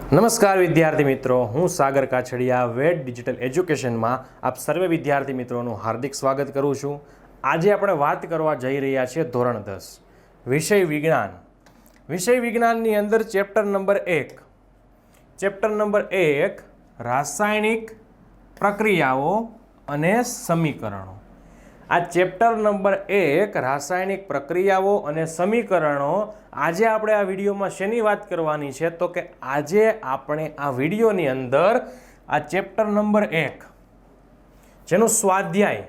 નમસ્કાર વિદ્યાર્થી મિત્રો, હું સાગર કાછડિયા વેદ ડિજિટલ એજ્યુકેશનમાં આપ સર્વે વિદ્યાર્થી મિત્રોનું હાર્દિક સ્વાગત કરું છું. આજે આપણે વાત કરવા જઈ રહ્યા છીએ ધોરણ 10 વિષય વિજ્ઞાન. વિષય વિજ્ઞાનની અંદર ચેપ્ટર નંબર 1 રાસાયણિક પ્રક્રિયાઓ અને સમીકરણો. આ ચેપ્ટર નંબર 1 રાસાયણિક પ્રક્રિયાઓ અને સમીકરણો. આજે આપણે આ વિડીયોમાં શેની વાત કરવાની છે તો કે આજે આપણે આ વિડીયોની અંદર આ ચેપ્ટર નંબર 1 જેનું સ્વાધ્યાય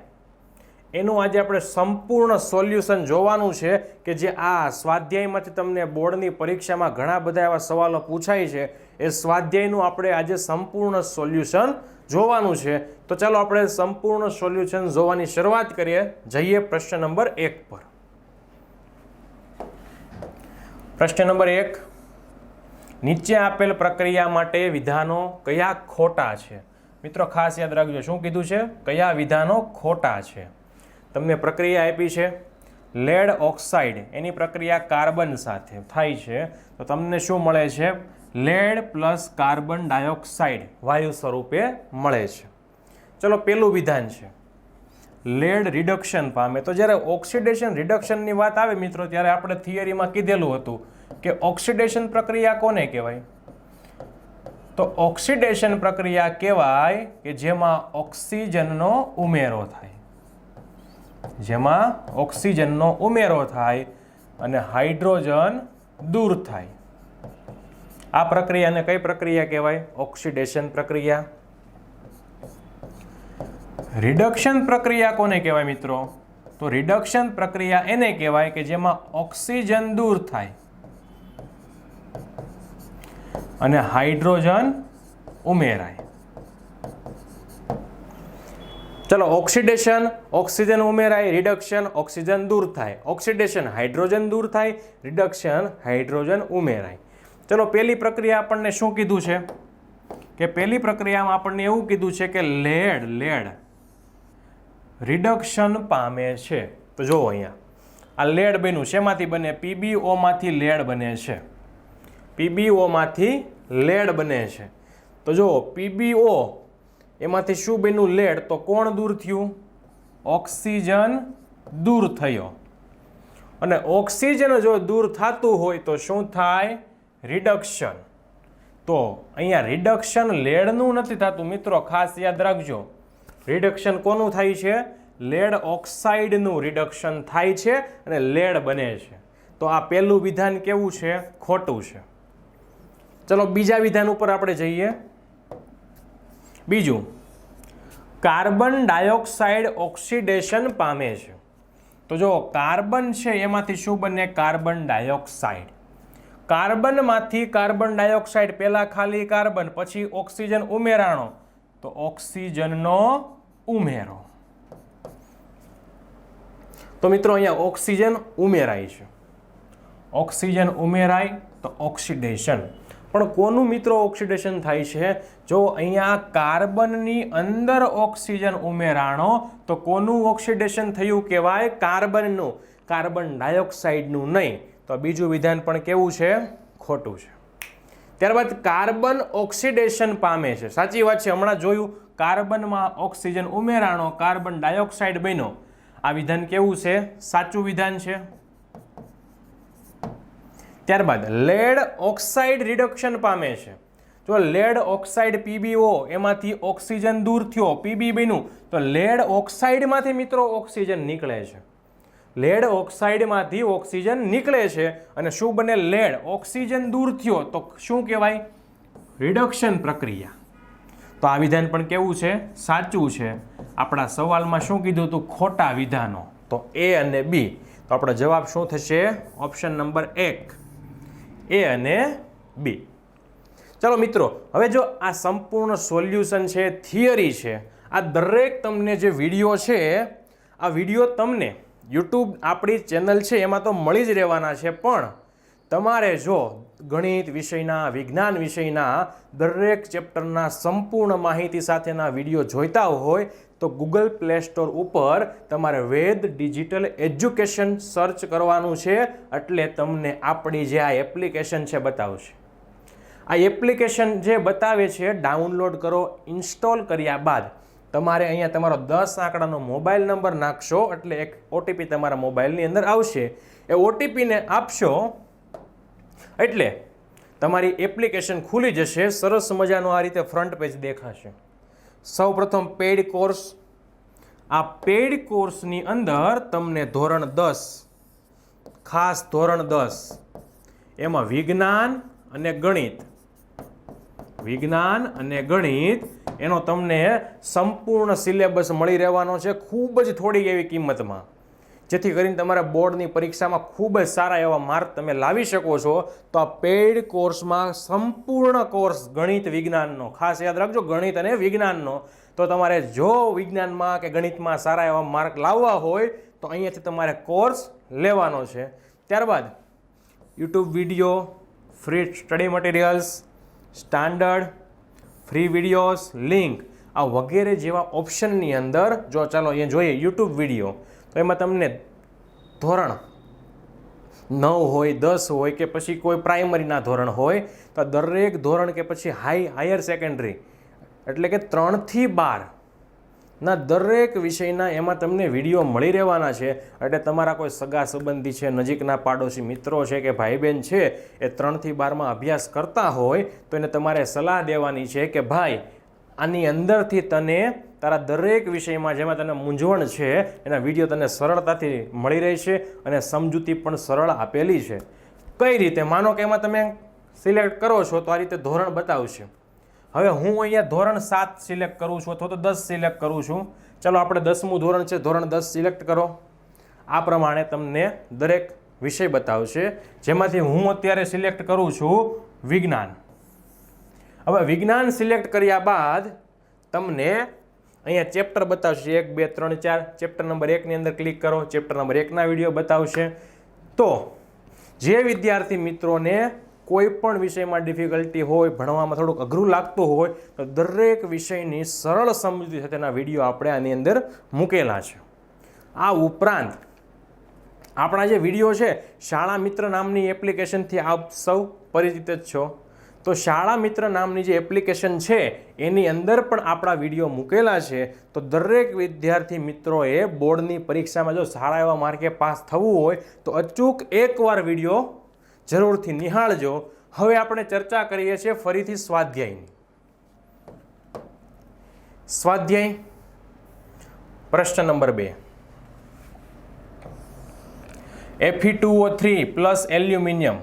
એનું આજે આપણે સંપૂર્ણ સોલ્યુશન જોવાનું છે કે જે આ સ્વાધ્યાયમાંથી તમને બોર્ડની પરીક્ષામાં ઘણા બધા એવા સવાલો પૂછાય છે. એ સ્વાધ્યાયનું આપણે આજે સંપૂર્ણ સોલ્યુશન જોવાનું છે. તો ચાલો આપણે સંપૂર્ણ સોલ્યુશન જોવાની શરૂઆત કરીએ. જઈએ પ્રશ્ન નંબર 1 પર. પ્રશ્ન નંબર 1, નીચે આપેલ પ્રક્રિયા માટે વિધાનો કયા ખોટા છે? મિત્રો ખાસ યાદ રાખજો, શું કીધું છે? કયા વિધાનો ખોટા છે? તમને પ્રક્રિયા આપી છે લેડ ઓક્સાઇડ, એની પ્રક્રિયા કાર્બન સાથે થાય છે તો તમને શું મળે છે? લેડ પ્લસ કાર્બન ડાયોક્સાઇડ વાયુ સ્વરૂપે મળે છે. ચલો, પેલું વિધાન છે લેડ રિડક્શન પામે. તો જ્યારે ઓક્સિડેશન રિડક્શનની વાત આવે મિત્રો, ત્યારે આપણે થિયરીમાં કીધેલું હતું કે ઓક્સિડેશન પ્રક્રિયા કોને કહેવાય? તો ઓક્સિડેશન પ્રક્રિયા કહેવાય કે જેમાં ઓક્સિજનનો ઉમેરો થાય, જેમાં ઓક્સિજનનો ઉમેરો થાય અને હાઇડ્રોજન દૂર થાય. આ પ્રક્રિયાને કઈ પ્રક્રિયા કહેવાય? ઓક્સિડેશન પ્રક્રિયા. રિડક્શન પ્રક્રિયા કોને કહેવાય મિત્રો? તો રિડક્શન પ્રક્રિયા એને કહેવાય કે જેમાં ઓક્સિજન દૂર થાય અને હાઇડ્રોજન ઉમેરાય. ચલો, ઓક્સિડેશન ઓક્સિજન ઉમેરાય, રિડક્શન ઓક્સિજન દૂર થાય, ઓક્સિડેશન હાઇડ્રોજન દૂર થાય, રિડક્શન હાઇડ્રોજન ઉમેરાય. ચલો, પહેલી પ્રક્રિયા આપણને શું કીધું છે કે પહેલી પ્રક્રિયામાં આપણને એવું કીધું છે કે લેડ રિડક્શન પામે છે. તો જો અહીંયા આ લેડ બન્યું, શેમાંથી બને? PbO માંથી લેડ બને છે. PbO માંથી લેડ બને છે. તો જો PbO એમાંથી શું બન્યું? લેડ. તો કોણ દૂર થયું? ઓક્સિજન દૂર થયો. અને ઓક્સિજન જો દૂર થતું હોય તો શું થાય? રિડક્શન. તો અહીંયા રિડક્શન લેડનું નથી થતું મિત્રો, ખાસ યાદ રાખજો. રિડક્શન કોનું થાય છે? લેડ ઓક્સાઇડનું રિડક્શન થાય છે અને લેડ બને છે. તો આ પહેલું વિધાન કેવું છે? ખોટું છે. ચલો, બીજા વિધાન ઉપર આપણે જઈએ. બીજું, કાર્બન ડાયોક્સાઇડ ઓક્સિડેશન પામે છે. તો જો કાર્બન છે એમાંથી શું બને? Carbon dioxide. કાર્બનમાંથી કાર્બન ડાયોક્સાઇડ, પહેલા ખાલી કાર્બન પછી ઓક્સિજન ઉમેરાણો તો ઓક્સિજનનો ઉમેરો. તો મિત્રો અહીંયા ઓક્સિજન ઉમેરાય છે. ઓક્સિજન ઉમેરાય તો ઓક્સિડેશન. પણ કોનું મિત્રો ઓક્સિડેશન થાય છે? જો અહીંયા કાર્બનની અંદર ઓક્સિજન ઉમેરાણો તો કોનું ઓક્સિડેશન થયું કહેવાય? કાર્બનનું, કાર્બન ડાયોક્સાઇડનું નહીં. તો બીજું વિધાન પણ કેવું છે? ખોટું છે. ત્યારબાદ કાર્બન ઓક્સિડેશન પામે છે. સાચી વાત છે, હમણાં જોયું, કાર્બનમાં ઓક્સિજન ઉમેરાણો, કાર્બન ડાયોક્સાઇડ બન્યો. આ વિધાન કેવું છે? સાચું વિધાન છે. ત્યારબાદ લેડ ઓક્સાઇડ રિડક્શન પામે છે. જો લેડ ઓક્સાઇડ PbO એમાંથી ઓક્સિજન દૂર થયો, Pb બન્યું, તો લેડ ઓક્સાઇડમાંથી મિત્રો ઓક્સિજન નીકળે છે. લેડ ઓક્સાઇડમાંથી ઓક્સિજન નીકળે છે અને શું બને? લેડ ઓક્સિજન દૂર થયો તો શું કહેવાય? રિડક્શન પ્રક્રિયા. તો આ વિધાન પણ કેવું છે? સાચું છે. આપણા સવાલમાં શું કીધું હતું? ખોટા વિધાનો. તો A અને B. તો આપણો જવાબ શું થશે? ઓપ્શન નંબર 1, A અને B. ચલો મિત્રો, હવે જો આ સંપૂર્ણ સોલ્યુશન છે, થિયરી છે, આ દરેક તમને જે વિડીયો છે, આ વિડીયો તમને YouTube આપણી ચેનલ છે એમાં તો મળી જ રહેવાના છે. પણ તમારે જો ગણિત વિષયના, વિજ્ઞાન વિષયના દરેક ચેપ્ટરના સંપૂર્ણ માહિતી સાથેના વિડીયો જોઈતા હોય તો ગૂગલ પ્લે સ્ટોર ઉપર તમારે વેદ ડિજિટલ એજ્યુકેશન સર્ચ કરવાનું છે. એટલે તમને આપણી જે આ એપ્લિકેશન છે બતાવશે. આ એપ્લિકેશન જે બતાવે છે ડાઉનલોડ કરો, ઇન્સ્ટોલ કર્યા બાદ તમારે અહીંયા તમારો 10 આંકડાનો મોબાઈલ નંબર નાખશો એટલે એક ઓટીપી તમારા મોબાઈલની અંદર આવશે. એ ઓટીપીને આપશો એટલે તમારી એપ્લિકેશન ખુલી જશે. સરસ મજાનો આ રીતે ફ્રન્ટ પેજ દેખાશે. સૌપ્રથમ પેઇડ કોર્સ. આ પેઇડ કોર્સની અંદર તમને ધોરણ 10, ખાસ ધોરણ 10 એમાં વિજ્ઞાન અને ગણિત એનો તમને સંપૂર્ણ સિલેબસ મળી રહેવાનો છે, ખૂબ જ થોડી એવી કિંમતમાં, જેથી કરીને તમારા બોર્ડની પરીક્ષામાં ખૂબ જ સારા એવા માર્ક તમે લાવી શકો છો. તો આ પેઇડ કોર્સમાં સંપૂર્ણ કોર્સ ગણિત વિજ્ઞાનનો, ખાસ યાદ રાખજો ગણિત અને વિજ્ઞાનનો. તો તમારે જો વિજ્ઞાનમાં કે ગણિતમાં સારા એવા માર્ક લાવવા હોય તો અહીંયાથી તમારે કોર્સ લેવાનો છે. ત્યારબાદ YouTube video, free study materials, standard, free videos, link, આ વગેરે જેવા ઓપ્શનની અંદર જો ચાલો અહીંયા જોઈએ યુટ્યુબ વિડીયો, તો એમાં તમને ધોરણ 9 હોય, 10 હોય કે પછી કોઈ પ્રાઇમરીના ધોરણ હોય તો દરેક ધોરણ કે પછી હાયર સેકન્ડરી એટલે કે 3 થી 12 ના દરેક વિષયના એમાં તમને વિડીયો મળી રહેવાના છે. એટલે તમારા કોઈ સગા સંબંધી છે, નજીકના પાડોશી મિત્રો છે કે ભાઈ બહેન છે એ 3 થી 12માં અભ્યાસ કરતા હોય તો એને તમારે સલાહ દેવાની છે કે ભાઈ આની અંદરથી તને તારા દરેક વિષયમાં જેમાં તને મૂંઝવણ છે એના વિડીયો તને સરળતાથી મળી રહેશે અને સમજૂતી પણ સરળ આપેલી છે. કઈ રીતે? માનો કે એમાં તમે સિલેક્ટ કરો છો તો આ રીતે ધોરણ બતાવશે. હવે હું અહીંયા ધોરણ 7 સિલેક્ટ કરું છું અથવા તો 10 સિલેક્ટ કરું છું. ચાલો આપણે 10મું ધોરણ છે, ધોરણ 10 સિલેક્ટ કરો. આ પ્રમાણે તમને દરેક વિષય બતાવશે, જેમાંથી હું અત્યારે સિલેક્ટ કરું છું વિજ્ઞાન. હવે વિજ્ઞાન સિલેક્ટ કર્યા બાદ તમને અહીંયા ચેપ્ટર બતાવશે 1, 2, 3, 4. ચેપ્ટર નંબર 1 ની અંદર ક્લિક કરો, ચેપ્ટર નંબર 1ના વિડીયો બતાવશે. તો જે વિદ્યાર્થી મિત્રોને કોઈ પણ વિષયમાં ડિફિકલ્ટી હોય, ભણવામાં થોડુંક અઘરું લાગતું હોય તો દરેક વિષયની સરળ સમજૂતી સાથેના વિડીયો આપણે આની અંદર મૂકેલા છે. આ ઉપરાંત આપણા જે વિડીયો છે શાળા મિત્ર નામની એપ્લિકેશનથી આપ સૌ પરિચિત જ છો. તો શાળા મિત્ર નામની જે એપ્લિકેશન છે એની અંદર પણ આપણા વિડીયો મૂકેલા છે. તો દરેક વિદ્યાર્થી મિત્રોએ બોર્ડની પરીક્ષામાં જો સારા એવા માર્કે પાસ થવું હોય તો અચૂક એકવાર વિડીયો જરૂરથી નિહાળજો. હવે આપણે ચર્ચા કરીએ છીએ ફરીથી સ્વાધ્યાયની. સ્વાધ્યાય પ્રશ્ન number 2. Fe2O3 plus aluminium,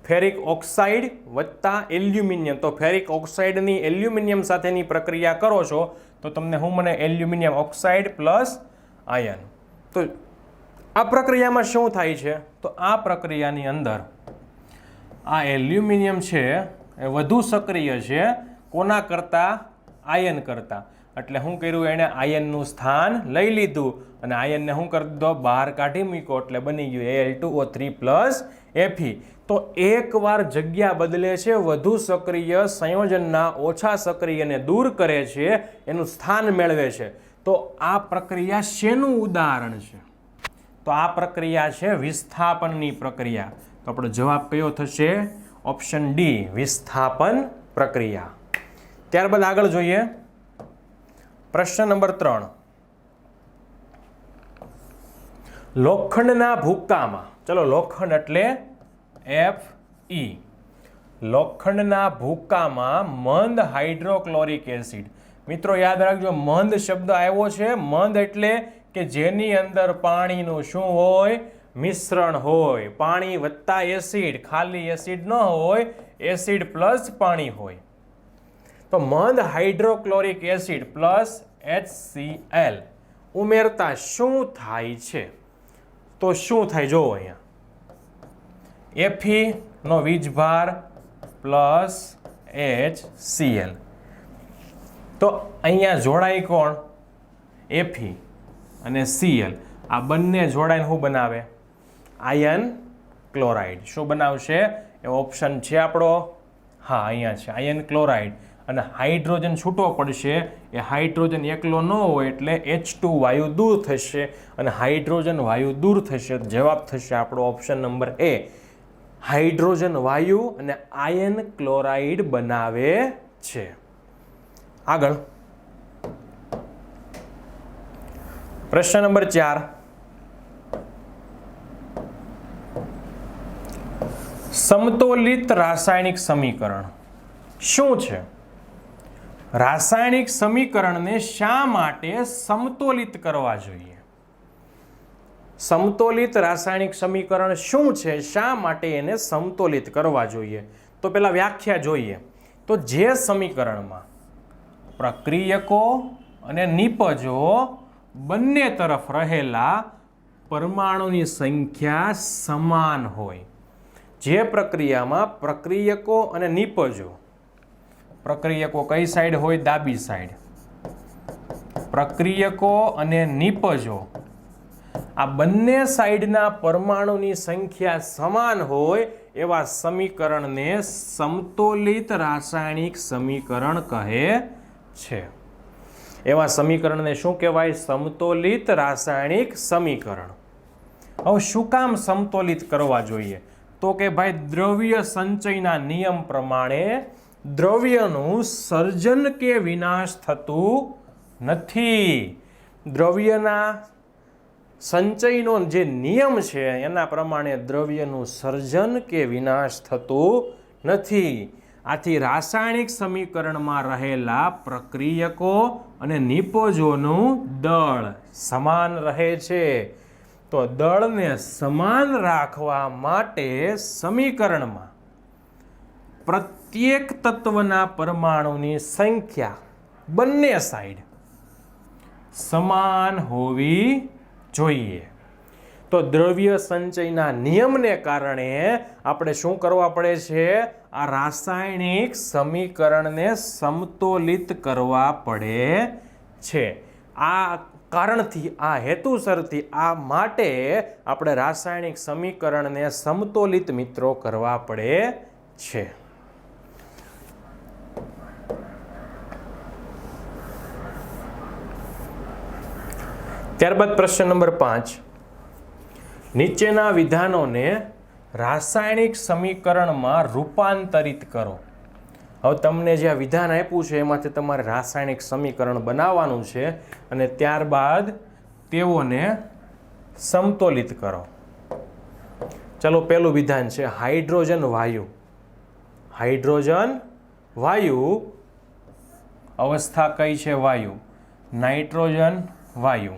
ferric oxide વત્તા એલ્યુમિનિયમ. તો ફેરિક ઓક્સાઇડની એલ્યુમિનિયમ સાથેની પ્રક્રિયા કરો છો તો તમને શું મને? Aluminium oxide plus iron. તો આ પ્રક્રિયામાં શું થાય છે? તો આ પ્રક્રિયાની અંદર આ એલ્યુમિનિયમ છે એ વધુ સક્રિય છે કોના કરતાં? આયન કરતાં. એટલે શું કર્યું? એણે આયનનું સ્થાન લઈ લીધું અને આયનને શું કરી દીધો? બહાર કાઢી મૂક્યો એટલે બની ગયું Al2O3 પ્લસ Fe. તો એકવાર જગ્યા બદલે છે, વધુ સક્રિય સંયોજનના ઓછા સક્રિયને દૂર કરે છે, એનું સ્થાન મેળવે છે. તો આ પ્રક્રિયા શેનું ઉદાહરણ છે? તો આ પ્રક્રિયા છે વિસ્થાપનની પ્રક્રિયા. તો આપણો જવાબ કયો થશે? ઓપ્શન ડી, વિસ્થાપન પ્રક્રિયા. ત્યારબાદ આગળ જોઈએ પ્રશ્ન નંબર 3. લોખંડના ભૂક્કામાં, ચલો લોખંડ એટલે Fe, લોખંડના ભૂક્કામાં મંદ હાઇડ્રોક્લોરિક એસિડ. મિત્રો યાદ રાખજો, મંદ શબ્દ આવ્યો છે. મંદ એટલે કે જેની અંદર પાણીનું શું હોય? મિશ્રણ હોય. પાણી વત્તા એસિડ, ખાલી એસિડ ન હોય, એસિડ પ્લસ પાણી હોય. તો મંદ હાઇડ્રોક્લોરિક એસિડ પ્લસ HCl ઉમેરતા શું થાય છે? તો શું થાય જોવો અહીંયા, Fe નો વીજભાર પ્લસ HCl. તો અહીંયા જોડાય કોણ? Fe અને Cl. આ બંને જોડાઈને શું બનાવે? Iron chloride. શું બનાવશે? એ ઓપ્શન છે આપણો, હા અહીંયા છે આયન ક્લોરાઇડ. અને હાઇડ્રોજન છૂટો પડશે, એ હાઇડ્રોજન એકલો ન હોય એટલે H2 વાયુ દૂર થશે અને હાઇડ્રોજન વાયુ દૂર થશે. જવાબ થશે આપણો ઓપ્શન નંબર A, હાઇડ્રોજન વાયુ અને આયન ક્લોરાઇડ બનાવે છે. આગળ પ્રશ્ન નંબર 4. સમતોલિત રાસાયણિક સમીકરણ શું છે? રાસાયણિક સમીકરણને શા માટે સમતોલિત કરવા જોઈએ? સમતોલિત રાસાયણિક સમીકરણ શું છે? શા માટે એને સમતોલિત કરવા જોઈએ? તો પહેલા વ્યાખ્યા જોઈએ. તો જે સમીકરણમાં પ્રક્રિયકો અને નિપજો બંને તરફ રહેલા પરમાણુની સંખ્યા સમાન હોય, જે પ્રક્રિયામાં પ્રક્રિયકો અને નિપજો, પ્રક્રિયકો કઈ સાઈડ હોય? ડાબી સાઈડ. પ્રક્રિયકો અને નિપજો આ બંને સાઈડના પરમાણુની સંખ્યા સમાન હોય એવા સમીકરણને સમતોલિત રાસાયણિક સમીકરણ કહે છે. એવા સમીકરણને શું કહેવાય? સમતોલિત રાસાયણિક સમીકરણ. હવે શું કામ સમતોલિત કરવા જોઈએ? તો કે ભાઈ દ્રવ્ય સંચયના નિયમ પ્રમાણે દ્રવ્યનું સર્જન કે વિનાશ થતું નથી. દ્રવ્યના સંચયનો જે નિયમ છે એના પ્રમાણે દ્રવ્યનું સર્જન કે વિનાશ થતું નથી. આથી રાસાયણિક સમીકરણમાં રહેલા પ્રક્રિયકો અને નિપજોનું દળ સમાન રહે છે. તો દળને સમાન રાખવા માટે સમીકરણમાં પ્રત્યેક તત્વના પરમાણુની સંખ્યા બંને સાઈડ સમાન હોવી જોઈએ. તો દ્રવ્ય સંચયના નિયમને કારણે આપણે શું કરવા પડે છે? આ રાસાયણિક સમીકરણને સમતોલિત કરવા પડે છે. આ કારણથી, આ હેતુસરથી, આ માટે આપણે રાસાયણિક સમીકરણને સમતોલિત મિત્રો કરવા પડે છે. ત્યારબાદ પ્રશ્ન નંબર 5. નીચેના વિધાનોને રાસાયણિક સમીકરણમાં રૂપાંતરિત કરો. હવે તમને જે આ વિધાન આપ્યું છે એમાંથી તમારે રાસાયણિક સમીકરણ બનાવવાનું છે અને ત્યારબાદ તેઓને સમતોલિત કરો. ચલો, પહેલું વિધાન છે હાઇડ્રોજન વાયુ. હાઇડ્રોજન વાયુ અવસ્થા કઈ છે? વાયુ. નાઇટ્રોજન વાયુ.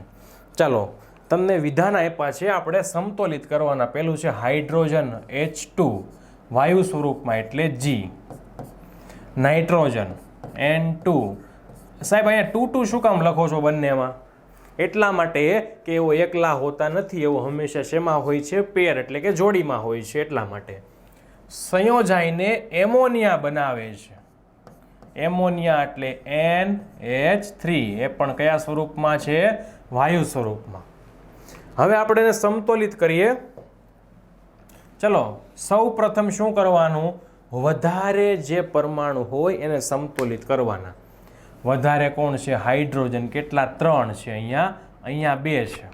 ચાલો, તમને વિધાન આપ્યા છે, આપણે સમતોલિત કરવાના. પહેલું છે હાઇડ્રોજન H2 વાયુ સ્વરૂપમાં એટલે G. Nitrogen N2. સાહેબ અહીંયા 2 શું કામ લખો છો બંનેમાં? એટલા માટે કે એવો એકલા હોતા નથી, એવો હંમેશા શેમાં હોય છે? પેર એટલે કે જોડીમાં હોય છે. એટલા માટે સંયોજાઈને એમોનિયા બનાવે છે. એમોનિયા એટલે NH3. એ પણ કયા સ્વરૂપમાં છે? વાયુ સ્વરૂપમાં. હવે આપણે એને સમતોલિત કરીએ. ચલો, સૌ પ્રથમ શું કરવાનું? વધારે જે પરમાણુ હોય એને સમતોલિત કરવાના. વધારે કોણ છે? હાઇડ્રોજન. કેટલા? 3 છે. અહીંયા 2 છે.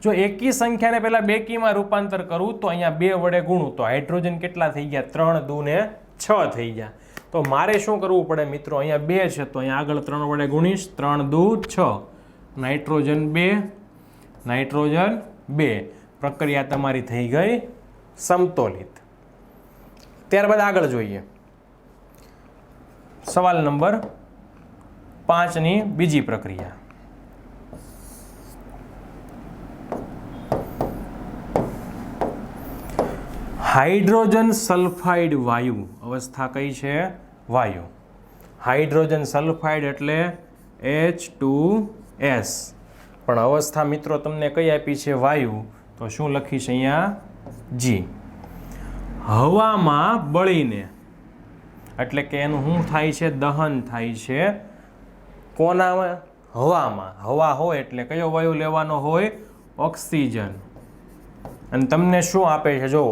જો એકી સંખ્યાને પહેલા બેકીમાં રૂપાંતર કરું તો અહીંયા 2 વડે ગુણું તો હાઇડ્રોજન કેટલા થઈ ગયા? 3 દુ ને 6 થઈ ગયા. તો મારે શું કરવું પડે મિત્રો? અહીંયા 2 છે તો અહીંયા આગળ 3 વડે ગુણીશ. 3 દુ 6. Nitrogen 2, nitrogen 2. પ્રક્રિયા તમારી થઈ ગઈ સમતોલિત. ત્યારબાદ આગળ જોઈએ. સવાલ નંબર 5ની બીજી પ્રક્રિયા. હાઇડ્રોજન સલ્ફાઇડ વાયુ અવસ્થા કઈ છે? વાયુ. હાઇડ્રોજન સલ્ફાઇડ એટલે H2S. પણ અવસ્થા મિત્રો તમને કઈ આપી છે? વાયુ. તો શું લખીશ અહીંયા? G. હવામાં બળીને એટલે કે એનું શું થાય છે? દહન થાય છે. કોનામાં? હવામાં. હવા હોય એટલે કયો વાયુ લેવાનો હોય? ઓક્સિજન. અને તમને શું આપે છે? જો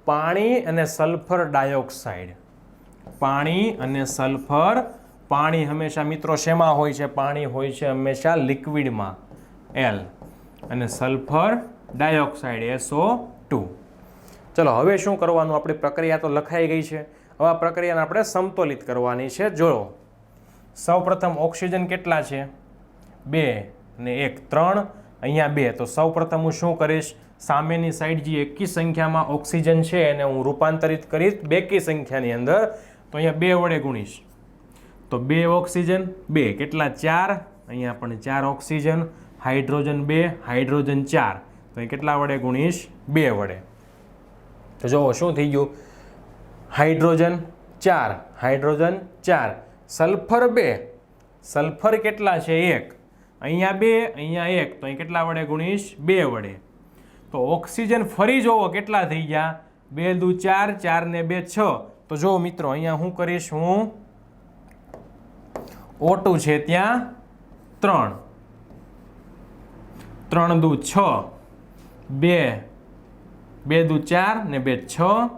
પાણી અને સલ્ફર ડાયોક્સાઇડ. પાણી અને સલ્ફર. પાણી હંમેશા મિત્રો શેમાં હોય છે? પાણી હોય છે હંમેશા લિક્વિડમાં L. અને સલ્ફર ડાયોક્સાઇડ SO2. ચલો હવે શું કરવાનું, આપણી પ્રક્રિયા તો લખાઈ ગઈ છે, હવે આ પ્રક્રિયાને આપણે સમતોલિત કરવાની છે. જો સૌપ્રથમ ઓક્સિજન કેટલા છે, 2 ને 1 3, અહીંયા 2. તો સૌપ્રથમ હું શું કરીશ, સામેની સાઈડ જે એકી સંખ્યામાં ઓક્સિજન છે એને હું રૂપાંતરિત કરીશ બેકી સંખ્યાની અંદર. તો અહીંયા 2 વડે ગુણીશ, તો 2 ઓક્સિજન 2 કેટલા 4, અહીંયા પણ 4 ઓક્સિજન, હાઇડ્રોજન 2 હાઇડ્રોજન 4, તો અહીં કેટલા વડે ગુણીશ, 2 વડે. તો જુઓ શું થઈ ગયું, હાઇડ્રોજન 4 હાઇડ્રોજન 4, સલ્ફર 2 સલ્ફર કેટલા છે 1, અહીંયા 2 અહીંયા 1, તો અહીં કેટલા વડે ગુણીશ, 2 વડે. તો ઓક્સિજન ફરી જોવો કેટલા થઈ ગયા, 2 દુ 4 4 ને 2 6. તો જો મિત્રો અહીંયા હું કરીશ, હું O2 છે ત્યાં 3 3 દુ 6, 2 2 દુ 4 ને 2 6,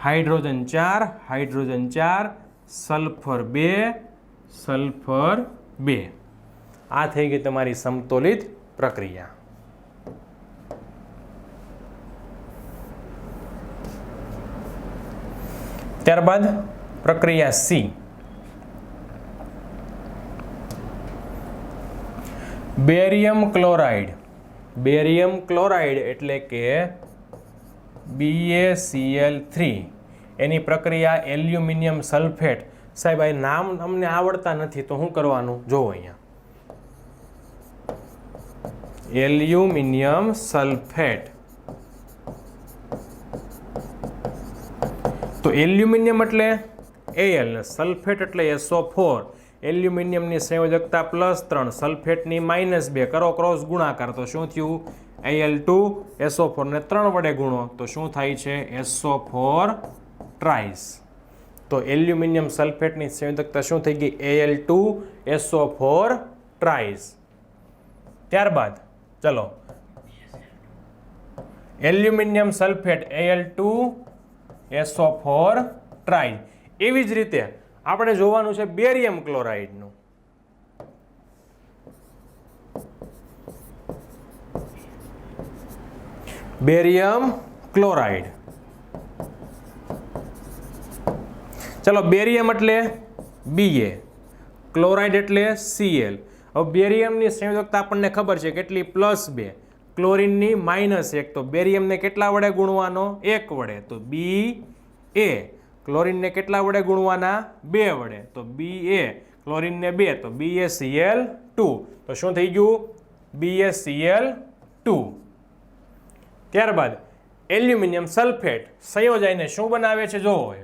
હાઇડ્રોજન 4 હાઇડ્રોજન 4, સલ્ફર 2 સલ્ફર 2. આ થઈ ગઈ તમારી સમતોલિત પ્રક્રિયા. ત્યારબાદ પ્રક્રિયા C, barium chloride. Barium chloride એટલે કે BaCl3, એની પ્રક્રિયા એલ્યુમિનિયમ સલ્ફેટ. સાહેબ આ નામ અમને આવડતા નથી તો શું કરવાનું, જોવો અહીંયા એલ્યુમિનિયમ સલ્ફેટ. તો એલ્યુમિનિયમ એટલે Al, સલ્ફેટ એટલે SO4. એલ્યુમિનિયમની સંયોજકતા +3, સલ્ફેટની -2, કરો ક્રોસ ગુણાકાર, તો શું થયું, Al2 SO4 ને 3 વડે ગુણો તો શું થાય છે, SO4 ટ્રાઇસ. તો એલ્યુમિનિયમ સલ્ફેટની સંયોજકતા શું થઈ ગઈ, Al2 SO4 ટ્રાઇસ. ત્યારબાદ ચલો aluminium sulphate Al2 SO4 tri. એવી જ રીતે આપણે જોવાનું છે બેરિયમ ક્લોરાઇડનું. બેરિયમ ક્લોરાઇડ, ચલો બેરિયમ એટલે Ba, ક્લોરાઇડ એટલે Cl. હવે બેરિયમની સંયોજકતા આપણને ખબર છે કેટલી, +2, ક્લોરીનની -1. તો બેરિયમને કેટલા વડે ગુણવાનો, 1 વડે. તો Ba, ક્લોરીનને કેટલા વડે ગુણવાના, 2 વડે. તો Ba, ક્લોરીનને 2, તો BaCl2. તો શું થઈ ગયું, BaCl2. ત્યારબાદ એલ્યુમિનિયમ સલ્ફેટ સંયોજાઈને શું બનાવે છે, જોવો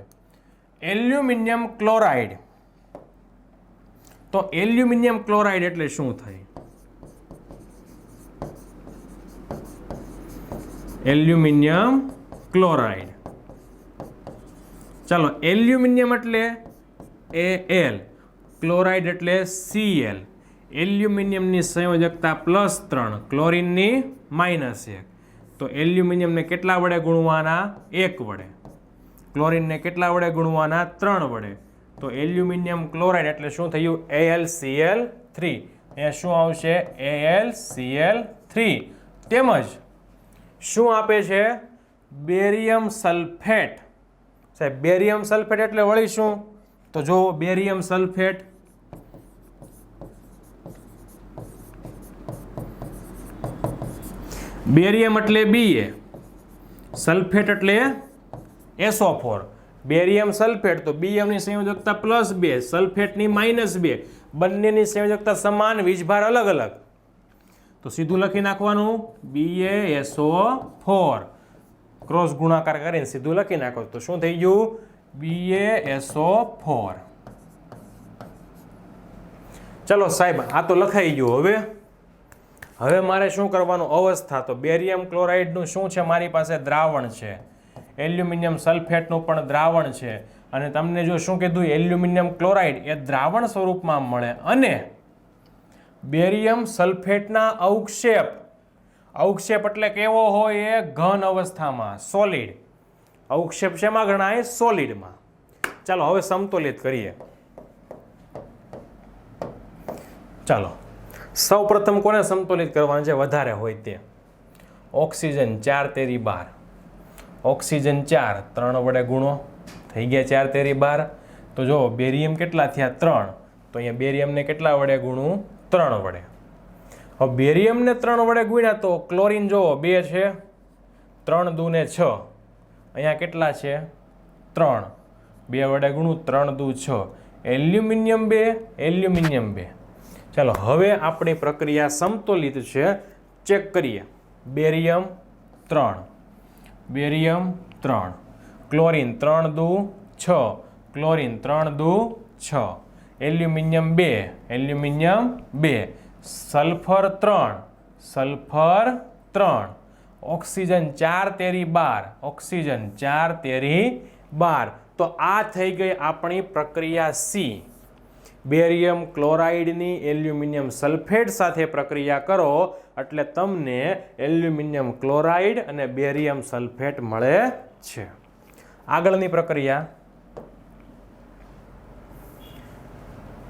એલ્યુમિનિયમ ક્લોરાઇડ. તો એલ્યુમિનિયમ ક્લોરાઇડ એટલે શું થાય, એલ્યુમિનિયમ ક્લોરાઇડ. ચાલો એલ્યુમિનિયમ એટલે Al, ક્લોરાઇડ એટલે Cl. એલ્યુમિનિયમની સંયોજકતા +3, ક્લોરીનની -1. તો એલ્યુમિનિયમને કેટલા વડે ગુણવાના, 1 વડે. ક્લોરીનને કેટલા વડે ગુણવાના, 3 વડે. તો એલ્યુમિનિયમ ક્લોરાઇડ એટલે શું થયું, AlCl3. અહીંયા શું આવશે, AlCl3. તેમજ શું આપે છે, બેરિયમ સલ્ફેટ. સાહેબ બેરિયમ સલ્ફેટ એટલે વળી શું, તો જો બેરિયમ સલ્ફેટ બેરિયમ એટલે Ba, સલ્ફેટ એટલે SO4. બેરિયમ સલ્ફેટ તો બેરિયમની સંયોજકતા +2, સલ્ફેટની -2, બંનેની સંયોજકતા સમાન, વીજભાર અલગ અલગ. તો સીધું લખી નાખવાનું BaSO4, ક્રોસ ગુણાકાર કરીને સીધું લખી નાખો તો શું થઈ ગયું, BaSO4. ચલો સાહેબ આ તો લખાઈ ગયું. હવે મારે શું કરવાનું, અવસ્થા. તો બેરિયમ ક્લોરાઇડનું શું છે, મારી પાસે દ્રાવણ છે, એલ્યુમિનિયમ સલ્ફેટનું પણ દ્રાવણ છે. અને તમને જો શું કીધું, એલ્યુમિનિયમ ક્લોરાઇડ એ દ્રાવણ સ્વરૂપમાં મળે અને બેરિયમ સલ્ફેટના અવક્ષેપ. અવક્ષેપ એટલે કેવો હોય, એ ઘન અવસ્થામાં, સોલિડ. અવક્ષેપ શેમાં ગણાય, સોલિડમાં. ચાલો હવે સમતોલિત કરીએ. ચાલો સૌ પ્રથમ કોને સમતોલિત કરવાનું છે, વધારે હોય તે. ઓક્સિજન 4 તેરી 12, ઓક્સિજન 4 3 વડે ગુણો થઈ ગયા 4 તેરી 12. તો જો બેરિયમ કેટલા થયા 3, તો અહીંયા બેરિયમને કેટલા વડે ગુણું 3 વડે. હવે બેરિયમને 3 વડે ગુણ્યા તો ક્લોરીન જો 2 છે, 3 દુ ને 6, અહીંયા કેટલા છે 3, 2 વડે ગુણું 3 દુ 6, એલ્યુમિનિયમ 2, એલ્યુમિનિયમ 2. ચાલો હવે આપણી પ્રક્રિયા સમતોલિત છે, ચેક કરીએ. બેરિયમ 3, બેરિયમ 3, ક્લોરીન 3 દુ 6, ક્લોરીન 3 દુ 6, aluminium 2, aluminium 2, sulphur 3, sulphur 3, oxygen 4 તેરી 12, ઓક્સિજન 4 તેરી 12. તો આ થઈ ગઈ આપણી પ્રક્રિયા સી. બેરિયમ ક્લોરાઇડની એલ્યુમિનિયમ સલ્ફેટ સાથે પ્રક્રિયા કરો એટલે તમને એલ્યુમિનિયમ ક્લોરાઇડ અને બેરિયમ સલ્ફેટ મળે છે. આગળની પ્રક્રિયા,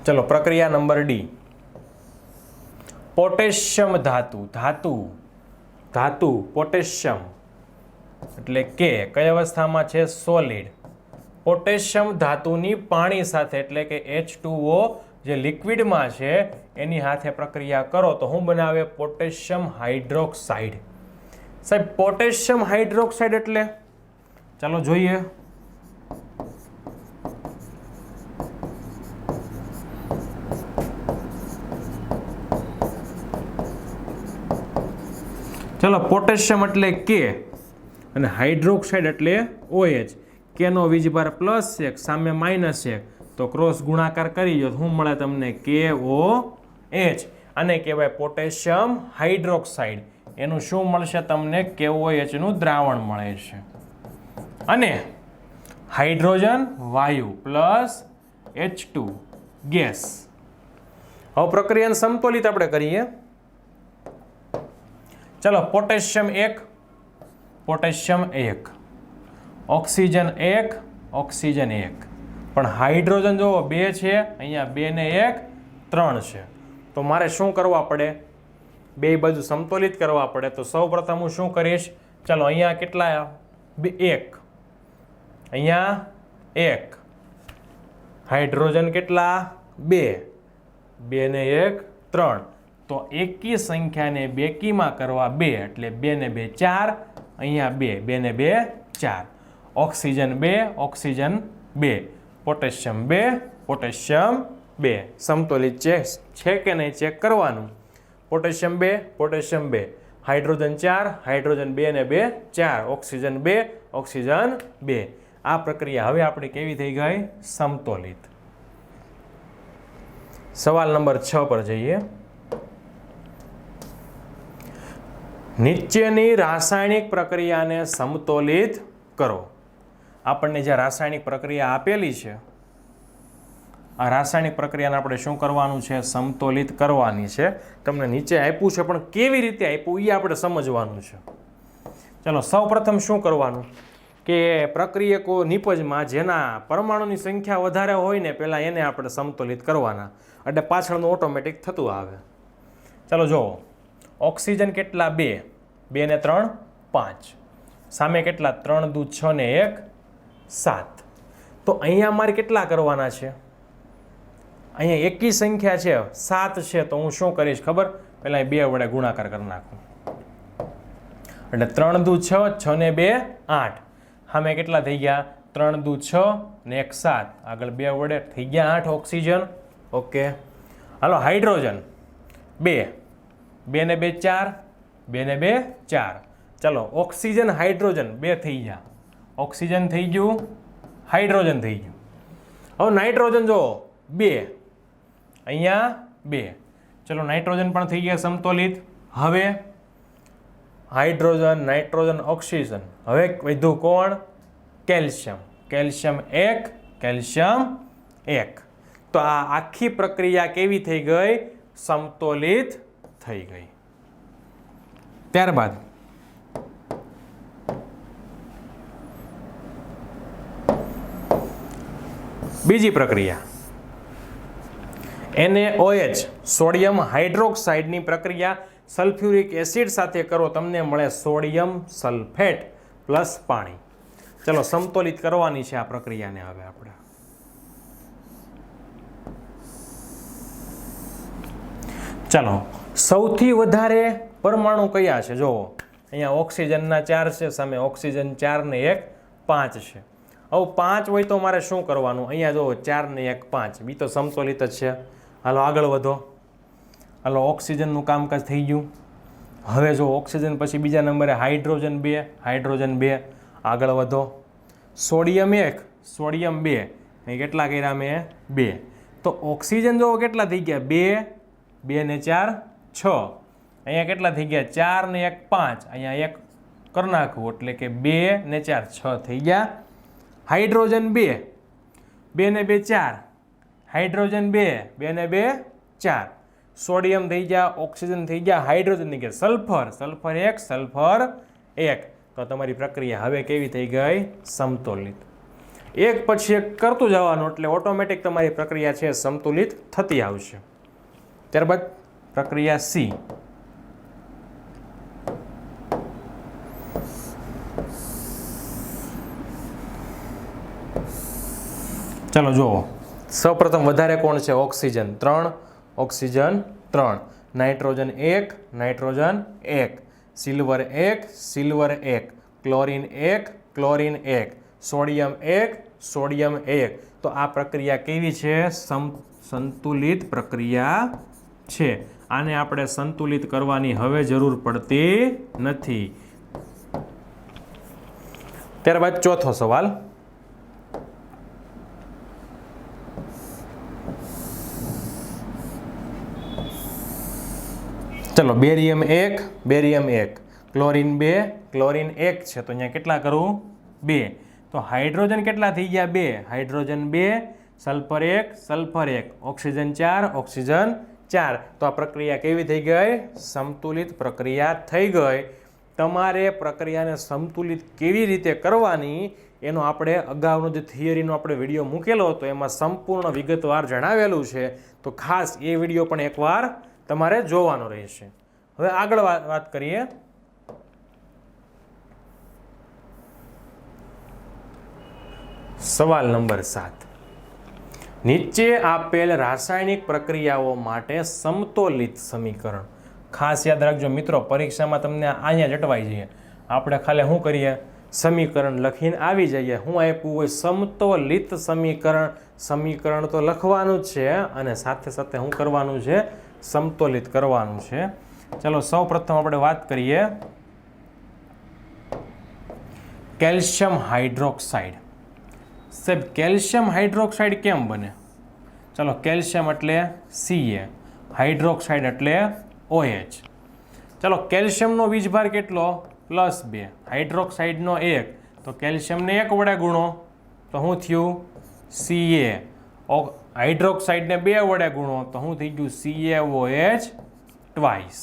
ચલો પ્રક્રિયા નંબર ડી. પોટેશિયમ ધાતુ, ધાતુ ધાતુ પોટેશિયમ એટલે કે કઈ અવસ્થામાં છે સોલિડ. પોટેશિયમ ધાતુની પાણી સાથે એટલે કે H2O જે લિક્વિડમાં છે એની સાથે પ્રક્રિયા કરો તો શું બનાવે? Potassium hydroxide. સાહેબ પોટેશિયમ હાઇડ્રોક્સાઇડ એટલે ચાલો જોઈએ. ચલો પોટેશિયમ એટલે કે અને હાઇડ્રોક્સાઇડ એટલે OH. કેનો વીજભાર +1 સામે -1 તો ક્રોસ ગુણાકાર કરી જો શું મળે તમને? KOH. આને કહેવાય પોટેશિયમ હાઇડ્રોક્સાઇડ. એનું શું મળશે તમને? KOH નું દ્રાવણ મળે છે. અને હાઇડ્રોજન વાયુ પ્લસ H2 ગેસ. હવે પ્રક્રિયાને સમતોલિત આપણે કરીએ. ચલો પોટેશિયમ 1, પોટેશિયમ 1, ઓક્સિજન 1, ઓક્સિજન 1, પણ હાઇડ્રોજન જો 2 છે, અહીંયા 2 ને 1 3 છે. તો મારે શું કરવા પડે? બે બાજુ સમતોલિત કરવા પડે. તો સૌ પ્રથમ હું શું કરીશ? ચાલો અહીંયા કેટલા? 1, અહીંયા 1, હાઇડ્રોજન કેટલા? 2, 2 ને 1 3. તો એકી સંખ્યાને બેકીમાં કરવા 2 એટલે 2 ને 2 4, અહીંયા 2, 2 ને 2 4. Oxygen 2, oxygen 2, potassium 2, potassium 2. સમતોલિત છે કે નહીં ચેક કરવાનું. પોટેશિયમ 2, પોટેશિયમ 2, હાઇડ્રોજન 4, હાઇડ્રોજન 2 ને 2 4, ઓક્સિજન 2, ઓક્સિજન 2. આ પ્રક્રિયા હવે આપણી કેવી થઈ ગઈ? સમતોલિત. સવાલ નંબર 6 પર જઈએ. નીચેની રાસાયણિક પ્રક્રિયાને સમતોલિત કરો. આપણને જે રાસાયણિક પ્રક્રિયા આપેલી છે આ રાસાયણિક પ્રક્રિયાને આપણે શું કરવાનું છે? સમતોલિત કરવાની છે. તમને નીચે આપ્યું છે પણ કેવી રીતે આપ્યું એ આપણે સમજવાનું છે. ચલો સૌપ્રથમ શું કરવાનું કે પ્રક્રિયકો નિપજમાં જેના પરમાણુની સંખ્યા વધારે હોય ને પહેલાં એને આપણે સમતોલિત કરવાના એટલે પાછળનું ઓટોમેટિક થતું આવે. ચલો જુઓ, ઓક્સિજન કેટલા? 2, 2 ને 3 5, સામે કેટલા? 3 દુ 6 ને 1 7. તો અહીંયા મારે કેટલા કરવાના છે? અહીંયા એકી સંખ્યા છે 7 છે. તો હું શું કરીશ ખબર? પહેલાં 2 વડે ગુણાકાર કરી નાખું એટલે 3 દુ 6, 6 ને 2 8. સામે કેટલા થઈ ગયા? 3 દુ 6 ને 1 7. આગળ 2 વડે થઈ ગયા 8 ઓક્સિજન. ઓકે હાલો હાઇડ્રોજન 2, 2 ને 2 4, 2 ને 2 4. ચલો ઓક્સિજન હાઇડ્રોજન 2 થઈ ગયા. ઓક્સિજન થઈ ગયું, હાઇડ્રોજન થઈ ગયું. હવે નાઇટ્રોજન જો 2, અહીંયા 2. ચલો નાઇટ્રોજન પણ થઈ ગયા સમતોલિત. હવે હાઇડ્રોજન, નાઇટ્રોજન, ઓક્સિજન. હવે વધ્યું કોણ? કેલ્શિયમ. Calcium 1, calcium 1. તો આ આખી પ્રક્રિયા કેવી થઈ ગઈ? સમતોલિત થઈ ગઈ. ત્યારબાદ બીજી પ્રક્રિયા NaOH સોડિયમ હાઇડ્રોક્સાઇડની પ્રક્રિયા સલ્ફ્યુરિક એસિડ સાથે કરો તમને મળે સોડિયમ સલ્ફેટ. પ્લસ પાણી. ચલો સમતોલિત કરવાની છે આ પ્રક્રિયાને. હવે આપણે ચાલો સૌથી વધારે પરમાણુ કયા છે જુઓ. અહીંયા ઓક્સિજનના 4 છે, સામે ઓક્સિજન 4 ને 1 5 છે. હવે 5 હોય તો મારે શું કરવાનું? અહીંયા જુઓ 4 ને 1 5, બી તો સમતોલિત જ છે. હાલો આગળ વધો. હાલો ઓક્સિજનનું કામકાજ થઈ ગયું. હવે જો ઓક્સિજન પછી બીજા નંબરે હાઇડ્રોજન 2, હાઇડ્રોજન 2. આગળ વધો. Sodium 1, sodium 2. અહીં કેટલા કર્યા મેં? 2. તો ઓક્સિજન જો કેટલા થઈ ગયા? 2, 2 ને 4 6. અહીંયા કેટલા થઈ ગયા? 4 ને 1 5. અહીંયા 1 કરી નાખવું એટલે કે 2 ને 4 6 થઈ ગયા. હાઇડ્રોજન 2, 2 ને 2 4. હાઇડ્રોજન 2, 2 ને 2 4. સોડિયમ થઈ ગયા, ઓક્સિજન થઈ ગયા, હાઇડ્રોજન થઈ ગયા. Sulphur, sulphur 1, sulphur 1. તો તમારી પ્રક્રિયા હવે કેવી થઈ ગઈ? સમતોલિત. એક પછી એક કરતું જવાનું એટલે ઓટોમેટિક તમારી પ્રક્રિયા છે સમતુલિત થતી આવશે. ત્યારબાદ પ્રક્રિયા સી. ચાલો જુઓ. સૌપ્રથમ વધારે કોણ છે? Oxygen 3, oxygen 3. Nitrogen 1, nitrogen 1. Silver 1, silver 1. Chlorine 1, chlorine 1. Sodium 1, sodium 1. તો આ પ્રક્રિયા કેવી છે? સંતુલિત પ્રક્રિયા છે. આને આપણે સંતુલિત કરવાની હવે જરૂર પડતી નથી. ત્યારબાદ ચોથો સવાલ. ચલો બેરિયમ 1, બેરિયમ 1. ક્લોરીન 2, ક્લોરીન 1 છે તો અહીંયા કેટલા કરું? 2. તો હાઇડ્રોજન કેટલા થઈ ગયા? 2. Hydrogen 2, sulphur 1, sulphur 1. Oxygen 4, oxygen 4. તો આ પ્રક્રિયા કેવી થઈ ગઈ? સમતુલિત પ્રક્રિયા થઈ ગઈ. તમારે પ્રક્રિયાને સમતુલિત કેવી રીતે કરવાની એનો આપણે અગાઉનો જે થિયરીનો આપણે વિડીયો મૂકેલો હતો એમાં સંપૂર્ણ વિગતવાર જણાવેલું છે. તો ખાસ એ વિડીયો પણ એકવાર તમારે જોવાનો રહેશે. હવે આગળ વાત કરીએ. સવાલ નંબર 7. નીચે આપેલ રાસાયણિક પ્રક્રિયાઓ માટે સમતોલિત સમીકરણ. ખાસ યાદ રાખજો મિત્રો, પરીક્ષામાં તમને અહીંયા જટવાઈ જઈએ. આપણે ખાલી શું કરીએ? સમીકરણ લખીને આવી જઈએ. હું આપ્યું હોય સમતોલિત સમીકરણ. સમીકરણ તો લખવાનું જ છે અને સાથે સાથે શું કરવાનું છે? સમતોલિત કરવાનું છે. ચલો સૌ પ્રથમ આપણે વાત કરીએ કેલ્શિયમ હાઇડ્રોક્સાઇડ. સાહેબ કેલ્શિયમ હાઇડ્રોક્સાઇડ કેમ બને? ચલો કેલ્શિયમ એટલે Ca, હાઇડ્રોક્સાઇડ એટલે OH. ચલો કેલ્શિયમનો વીજભાર કેટલો? +2. હાઇડ્રોક્સાઇડનો 1. તો કેલ્શિયમને 1 વડે ગુણો તો શું થયું? Ca. હાઇડ્રોક્સાઇડને 2 વડે ગુણો તો શું થઈ ગયું? CaOH twice.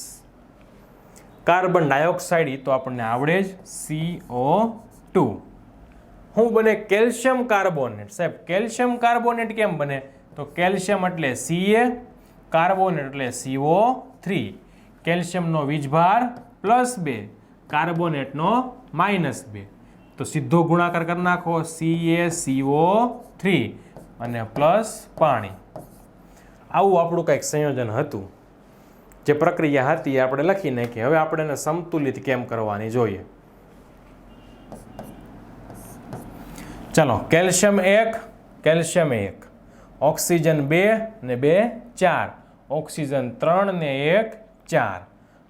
કાર્બન ડાયોક્સાઇડ તો આપણને આવડે જ, CO2. શું બને? Calcium carbonate. સાહેબ કેલ્શિયમ કાર્બોનેટ કેમ બને? તો કેલ્શિયમ એટલે Ca, કાર્બોનેટ એટલે CO3. કેલ્શિયમનો વીજભાર +2, કાર્બોનેટનો -2. તો સીધો ગુણાકાર કરી નાખો. CaCO3 અને પ્લસ પાણી. આવું આપણું કંઈક સંયોજન હતું. જે પ્રક્રિયા હતી એ આપણે લખી નાખી. હવે આપણે એને સમતુલિત કેમ કરવાની જોઈએ. ચલો કેલ્શિયમ 1, કેલ્શિયમ 1. ઓક્સિજન 2 ને 2 4. ઓક્સિજન 3 ને 1 4.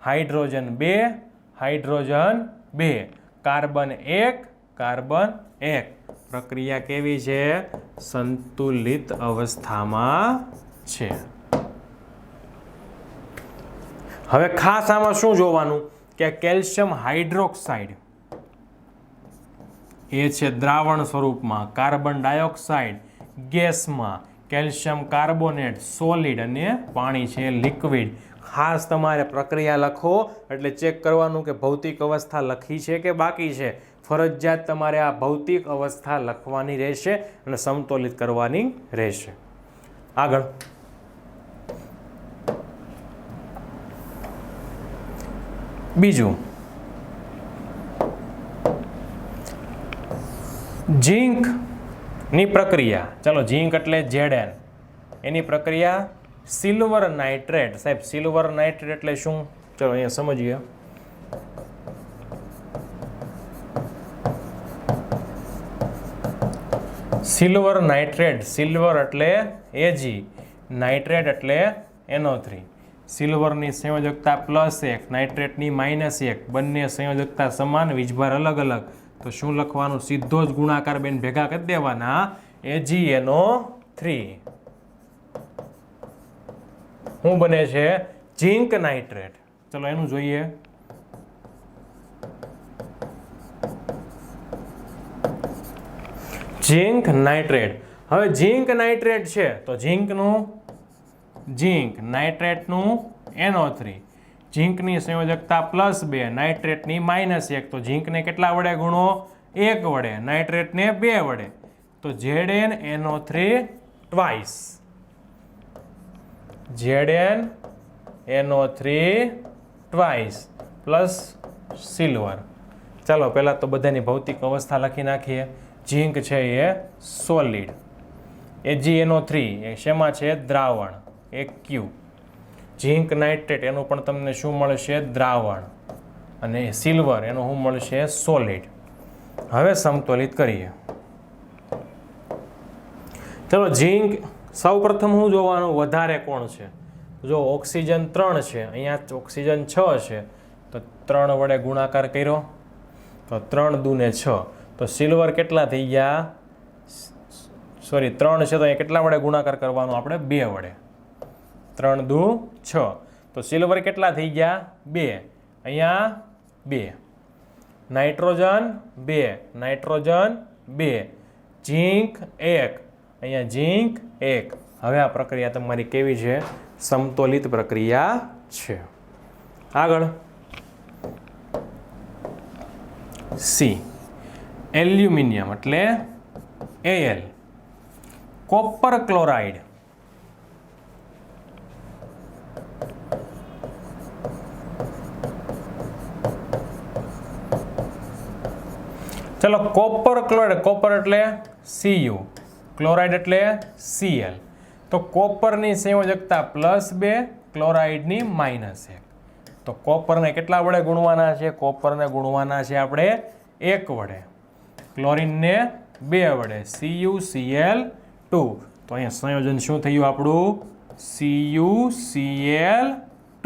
Hydrogen 2, hydrogen 2. Carbon 1, carbon 1. પ્રક્રિયા કેવી છે? સંતુલિત અવસ્થામાં છે. હવે ખાસ આમાં શું જોવાનું કે કેલ્શિયમ હાઇડ્રોક્સાઇડ એ છે દ્રાવણ સ્વરૂપમાં, કાર્બન ડાયોક્સાઇડ ગેસમાં, કેલ્શિયમ કાર્બોનેટ સોલિડ અને પાણી છે લિક્વિડ. ખાસ તમારે પ્રક્રિયા લખો એટલે ચેક કરવાનું કે ભૌતિક અવસ્થા લખી છે કે બાકી છે. ફરજિયાત તમારે આ ભૌતિક અવસ્થા લખવાની રહેશે અને સમતોલિત કરવાની રહેશે. આગળ બીજું ઝીંકની પ્રક્રિયા, ચલો ઝીંક એટલે Zn, એની પ્રક્રિયા સિલ્વર નાઇટ્રેટ. સાહેબ સિલ્વર નાઇટ્રેટ એટલે શું? ચલો અહીંયા સમજીએ. સિલ્વર નાઇટ્રેટ, સિલ્વર એટલે Ag, નાઇટ્રેટ એટલે NO3. સિલ્વરની સંયોજકતા +1, નાઇટ્રેટની -1, બંને સંયોજકતા સમાન, વીજભાર અલગ અલગ. તો શું લખવાનું? સીધો જ ગુણાકાર બેન ભેગા કરી દેવાના, AgNO3. શું બને છે? ઝીંક નાઇટ્રેટ. ચલો એનું જોઈએ. ઝીંક નાઇટ્રેટ. હવે ઝીંક નાઇટ્રેટ છે તો ઝીંક નાઇટ્રેટનું NO3, ઝીંકની સંયોજકતા +2, નાઇટ્રેટની -1. તો ઝીંકને કેટલા વડે ગુણો? 1 વડે, નાઇટ્રેટને 2 વડે. તો ZnNO3 twice, ZnNO3 twice plus silver. ચાલો પહેલાં તો બધાની ભૌતિક અવસ્થા લખી નાખીએ. ઝીંક છે એ સોલિડ, AgNO3 એ શેમાં છે? દ્રાવણ, AQ. ઝીંક નાઇટ્રેટ એનું પણ તમને શું મળશે? દ્રાવણ. અને સિલ્વર એનું શું મળશે? સોલિડ. હવે સમતોલિત કરીએ. ચલો ઝીંક સૌપ્રથમ શું જોવાનું? વધારે કોણ છે? જો ઓક્સિજન 3 છે, અહીંયા ઓક્સિજન 6 છે, તો 3 વડે ગુણાકાર કર્યો તો 3 દુ ને 6. તો સિલ્વર કેટલા થઈ ગયા? સોરી 3 છે તો અહીંયા કેટલા વડે ગુણાકાર કરવાનો આપણે? 2 વડે. 3 દુ 6. તો સિલ્વર કેટલા થઈ ગયા? 2. અહીંયા 2. Nitrogen 2, nitrogen 2. ઝીંક 1, અહીંયા ઝીંક 1. હવે આ પ્રક્રિયા તમારી કેવી છે? સમતોલિત પ્રક્રિયા છે. આગળ સી, એલ્યુમિનિયમ એટલે Al. કોપર ક્લોરાઇડ, ચલો કોપર ક્લોરાઇડ, કોપર એટલે Cu, ક્લોરાઇડ એટલે Cl. તો કોપરની સંયોજકતા +2, ક્લોરાઇડની -1. તો કોપરને કેટલા વડે ગુણવાના છે? કોપરને ગુણવાના છે આપણે 1 વડે, ક્લોરીનને 2 વડે, CuCl2. તો અહીંયા સંયોજન શું થયું આપણું? CuCl2.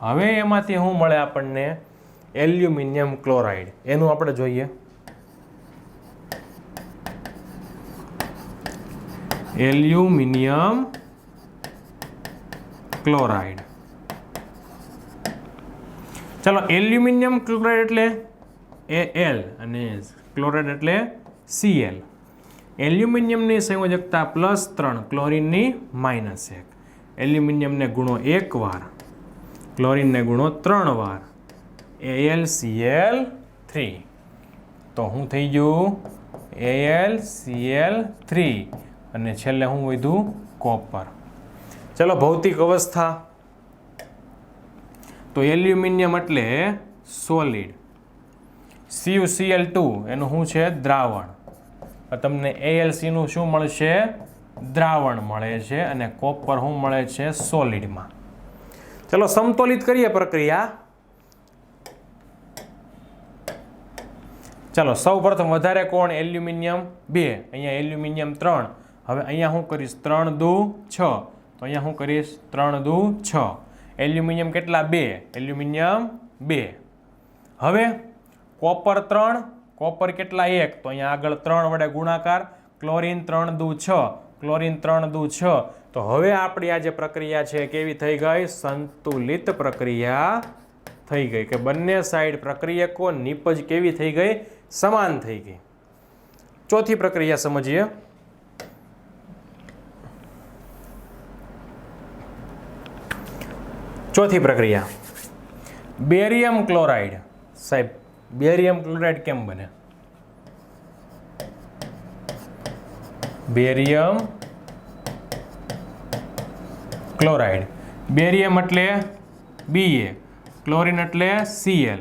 હવે એમાંથી શું મળે આપણને? Aluminium chloride. એનું આપણે જોઈએ. Aluminium chloride. ચાલો એલ્યુમિનિયમ ક્લોરાઇડ એટલે Al અને ક્લોરાઇડ એટલે Cl. એલ્યુમિનિયમની સંયોજકતા +3, ક્લોરીનની -1. એલ્યુમિનિયમને ગુણો 1 વાર, ક્લોરીનને ગુણો 3 વાર, AlCl3. તો શું થઈ ગયું? AlCl3. અને છેલ્લે શું વધ્યું? કોપર. ચલો ભૌતિક અવસ્થા. તો એલ્યુમિનિયમ એટલે સોલિડ, CuCl2 એનું શું છે? દ્રાવણ. તમને AlC નું શું મળશે? દ્રાવણ મળે છે. અને કોપર શું મળે છે? સોલિડમાં. ચલો સમતોલિત કરીએ પ્રક્રિયા. ચાલો સૌ પ્રથમ વધારે કોણ? એલ્યુમિનિયમ 2, અહીંયા એલ્યુમિનિયમ 3. હવે અહીંયા શું કરીશ? 3 દુ 6. તો અહીંયા શું કરીશ? 3 દુ 6. એલ્યુમિનિયમ કેટલા? 2, એલ્યુમિનિયમ 2. હવે કોપર 3, કોપર કેટલા? 1. તો અહીંયા આગળ 3 વડે ગુણાકાર, ક્લોરીન 3 દુ 6, ક્લોરીન 3 દુ 6. તો હવે આપણી આ જે પ્રક્રિયા છે કેવી થઈ ગઈ? સંતુલિત પ્રક્રિયા થઈ ગઈ. કે બંને સાઈડ પ્રક્રિયકો નિપજ કેવી થઈ ગઈ? સમાન થઈ ગઈ. ચોથી પ્રક્રિયા સમજીએ. ચોથી પ્રક્રિયા બેરિયમ ક્લોરાઇડ. સાહેબ બેરિયમ ક્લોરાઇડ કેમ બને? Barium chloride. બેરિયમ એટલે Ba, ક્લોરીન એટલે Cl,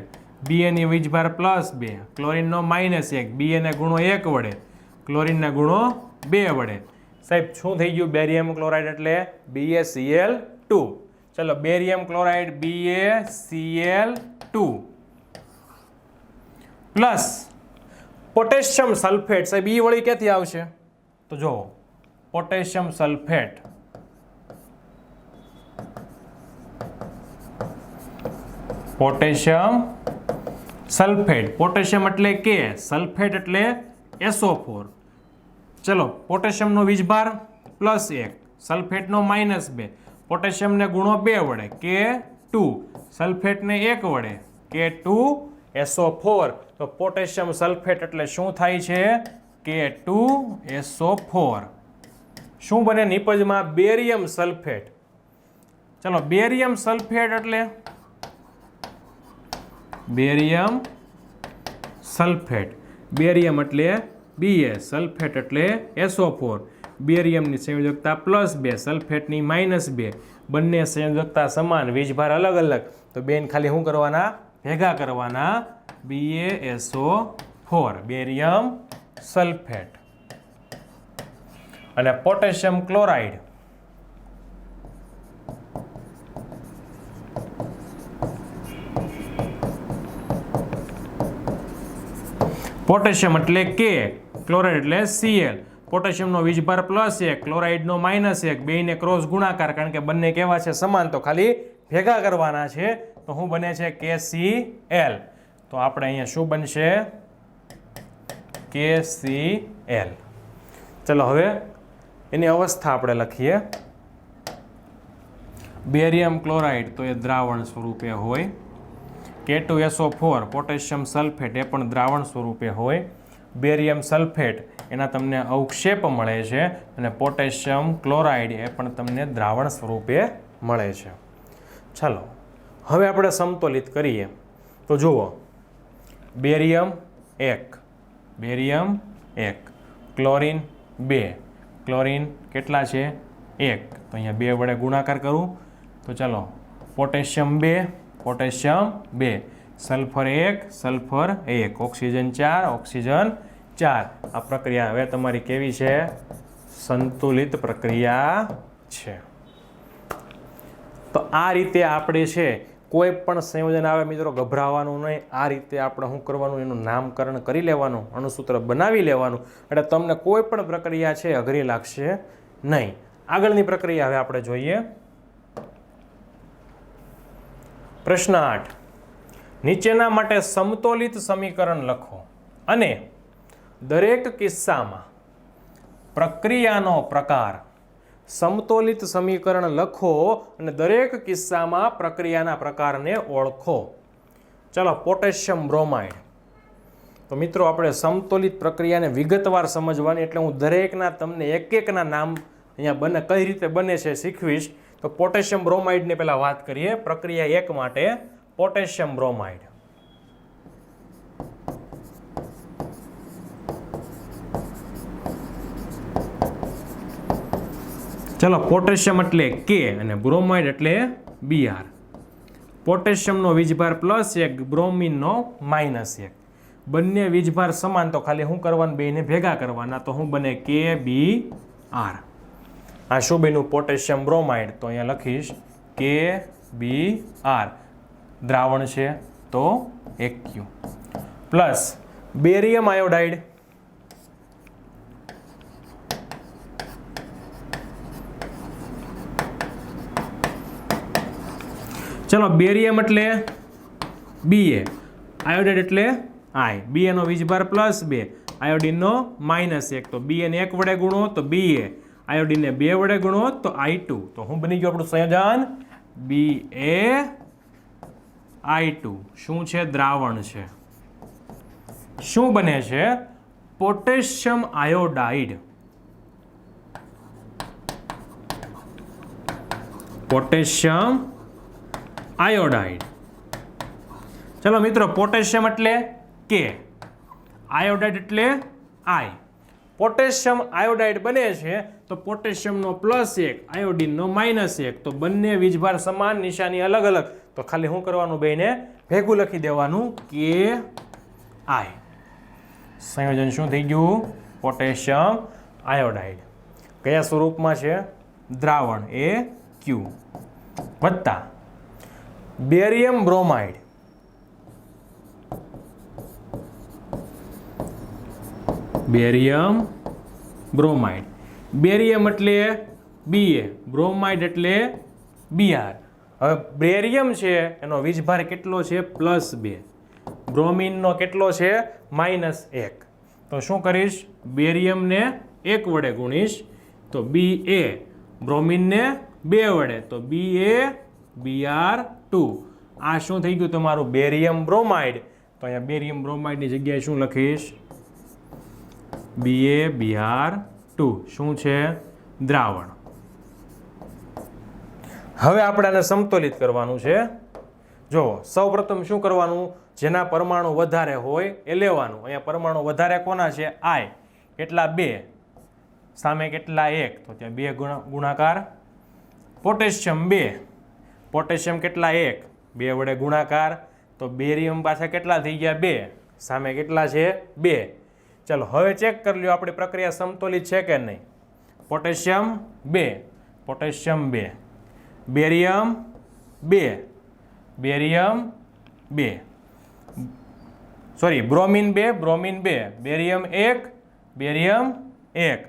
BA ની વીજભાર +2, ક્લોરીનનો -1, BA ને ગુણો 1 વડે, ક્લોરીનને ગુણો 2 વડે. સાહેબ શું થઈ ગયું? બેરિયમ ક્લોરાઇડ એટલે BaCl2. ચલો barium chloride BaCl2 plus potassium sulphate. સાહેબ ઈ વળી ક્યાંથી આવશે? તો જો potassium sulphate, potassium sulphate, potassium એટલે કે, સલ્ફેટ એટલે SO4. ચલો પોટેશિયમનો વીજભાર +1, સલ્ફેટનો -2, પોટેશિયમને ગુણો 2 વડે K2, સલ્ફેટને 1 વડે K2SO4. તો પોટેશિયમ સલ્ફેટ એટલે શું થાય છે? K2SO4. શું બને નિપજમાં? Barium sulphate. ચલો બેરિયમ સલ્ફેટ એટલે બેરિયમ સલ્ફેટ, બેરિયમ એટલે Ba, સલ્ફેટ એટલે SO4. બેરિયમની સંયોજકતા +2, સલ્ફેટની -2, બંને સંયોજકતા સમાન, વીજભાર અલગ અલગ, તો બેન ખાલી શું કરવાના? ભેગા કરવાના. BaSO4 barium sulphate. અને પોટેશિયમ ક્લોરાઇડ, પોટેશિયમ એટલે K, ક્લોરાઇડ એટલે Cl. પોટેશિયમનો વીજભાર +1, ક્લોરાઇડનો -1, બેયને ક્રોસ ગુણાકાર, કારણ કે બંને કેવા છે? સમાન, તો ખાલી ભેગા કરવાના છે. તો શું બને છે? KCl. તો આપણે અહીંયા શું બનશે? KCl. ચલો હવે એની અવસ્થા આપણે લખીએ. બેરિયમ ક્લોરાઇડ તો એ દ્રાવણ સ્વરૂપે હોય, K2SO4 પોટેશિયમ સલ્ફેટ એ પણ દ્રાવણ સ્વરૂપે હોય, બેરિયમ સલ્ફેટ એના તમને અવક્ષેપ મળે છે, અને પોટેશિયમ ક્લોરાઇડ એ પણ તમને દ્રાવણ સ્વરૂપે મળે છે. ચાલો હવે આપણે સમતોલિત કરીએ. તો જુઓ બેરિયમ 1, બેરિયમ 1, ક્લોરીન 2, ક્લોરીન કેટલા છે? 1, તો અહીંયા 2 વડે ગુણાકાર કરું તો ચાલો potassium 2, potassium 2, sulphur 1, sulphur 1, oxygen 4, oxygen 4. આ પ્રક્રિયા હવે તમારી કેવી છે? સંતુલિત પ્રક્રિયા છે. તો આ રીતે આપણે છે કોઈ પણ સંયોજન આવે મિત્રો ગભરાવાનું નહીં. આ રીતે આપણે શું કરવાનું? એનું નામકરણ કરી લેવાનું, અણુસૂત્ર બનાવી લેવાનું, એટલે તમને કોઈ પણ પ્રક્રિયા છે અઘરી લાગશે નહીં. આગળની પ્રક્રિયા હવે આપણે જોઈએ. પ્રશ્ન 8. નીચેના માટે સમતોલિત સમીકરણ લખો અને દરેક કિસ્સામાં પ્રક્રિયાનો પ્રકાર. સમતોલિત સમીકરણ લખો અને દરેક કિસ્સામાં પ્રક્રિયાના પ્રકારને ઓળખો. ચાલો પોટેશિયમ બ્રોમાઇડ. તો મિત્રો આપણે સમતોલિત પ્રક્રિયાને વિગતવાર સમજવાની, એટલે હું દરેકના તમને એક એકના નામ અહીંયા કઈ રીતે બને છે શીખવીશ. તો પોટેશિયમ બ્રોમાઇડની પહેલા વાત કરીએ. પ્રક્રિયા 1 માટે પોટેશિયમ બ્રોમાઇડ. ચલો પોટેશિયમ એટલે K અને બ્રોમાઇડ એટલે Br. પોટેશિયમનો વીજભાર +1, બ્રોમિનનો -1, બંને વીજભાર સમાન, તો ખાલી શું કરવાનું? બેને ભેગા કરવાના, તો શું બને? KBr. આ શું બન્યું? Potassium bromide. તો અહીંયા લખીશ KBr. દ્રાવણ છે તો AQ. Plus barium iodide. ચલો બેરિયમ એટલે Ba, આયોડાઇડ એટલે I. Ba નો વીજભાર +2, આયોડિનનો -1, તો Ba ને 1 વડે ગુણો તો Ba, આયોડિનને 2 વડે ગુણો તો I2. તો શું બની ગયું આપણું સંયોજન? BaI2. શું છે? દ્રાવણ છે. શું બને છે? Potassium iodide. Potassium iodide. ચલો મિત્રો પોટેશિયમ એટલે K, આયોડાઇડ એટલે I. પોટેશિયમ આયોડાઇડ બને છે તો પોટેશિયમનો +1, આયોડિનનો -1, તો બંને વીજભાર સમાન, નિશાની અલગ અલગ, તો ખાલી શું કરવાનું? બેને ભેગું લખી દેવાનું KI. સંયોજન શું થઈ ગયું? Potassium iodide. કયા સ્વરૂપમાં છે? દ્રાવણ AQ વત્તા barium bromide. Barium bromide. Barium એટલે Ba, બ્રોમાઇડ એટલે Br. હવે બેરિયમ છે એનો વીજભાર કેટલો છે? +2. બ્રોમિનનો કેટલો છે? -1. તો શું કરીશ? બેરિયમને 1 વડે ગુણીશ તો Ba, બ્રોમિનને 2 વડે તો BaBr2. આ શું થઈ ગયું તમારું? Barium bromide. તો અહીંયા બેરિયમ બ્રોમાઇડની જગ્યાએ શું લખીશ? BaBr2. શું છે? દ્રાવણ. હવે આપણે આને સમતોલિત કરવાનું છે. જો સૌપ્રથમ શું કરવાનું? જેના પરમાણુ વધારે હોય એ લેવાનું. અહીંયા પરમાણુ વધારે કોના છે? I. કેટલા? 2. સામે કેટલા? 1. તો ત્યાં 2 ગુણાકાર. પોટેશિયમ 2. પોટેશિયમ કેટલા? 1. 2 વડે ગુણાકાર. તો બેરિયમ પાછા કેટલા થઈ ગયા? 2. સામે કેટલા છે? 2. ચાલો હવે ચેક કરી લ્યો આપણી પ્રક્રિયા સમતોલિત છે કે નહીં. Potassium 2, potassium 2, barium 2, barium 2, sorry bromine 2, bromine 2, barium 1, barium 1,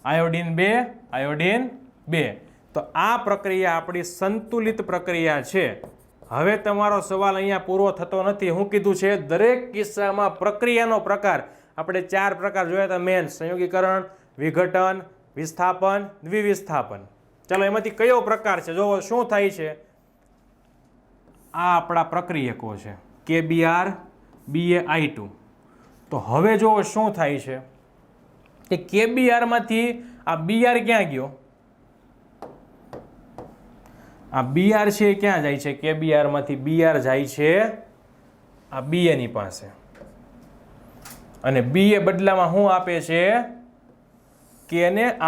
iodine 2, iodine 2. તો આ પ્રક્રિયા આપણી સંતુલિત પ્રક્રિયા છે. હવે તમારો સવાલ અહીંયા પૂરો થતો નથી. હું કીધું છે દરેક કિસ્સામાં પ્રક્રિયાનો પ્રકાર આપણે 4 પ્રકાર જોયા હતા મેન: સંયોગીકરણ, વિઘટન, વિસ્થાપન, દ્વિવિસ્થાપન. ચાલો એમાંથી કયો પ્રકાર છે? જો શું થાય છે? આ આપણા પ્રક્રિયકો છે KBr BaI2. તો હવે જો શું થાય છે કે KBr માંથી આ Br ક્યાં ગયો? આ Br છે ક્યાં જાય છે? KBr માંથી Br જાય છે આ Ba ની પાસે. અને Ba બદલામાં શું આપે છે? K ને I.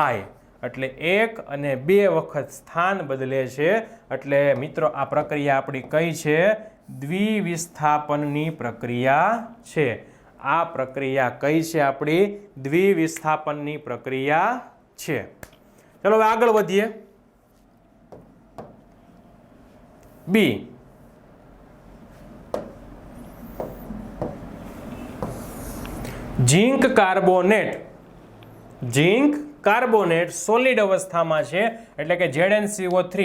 એટલે 1 અને 2 વખત સ્થાન બદલે છે. એટલે મિત્રો આ પ્રક્રિયા આપણી કઈ છે? દ્વિવિસ્થાપનની પ્રક્રિયા છે. આ પ્રક્રિયા કઈ છે? આપણી દ્વિવિસ્થાપનની પ્રક્રિયા છે. ચલો હવે આગળ વધીએ. બી. ઝીંક કાર્બોનેટ. ઝીંક કાર્બોનેટ સોલિડ અવસ્થામાં છે એટલે કે ZnCO3.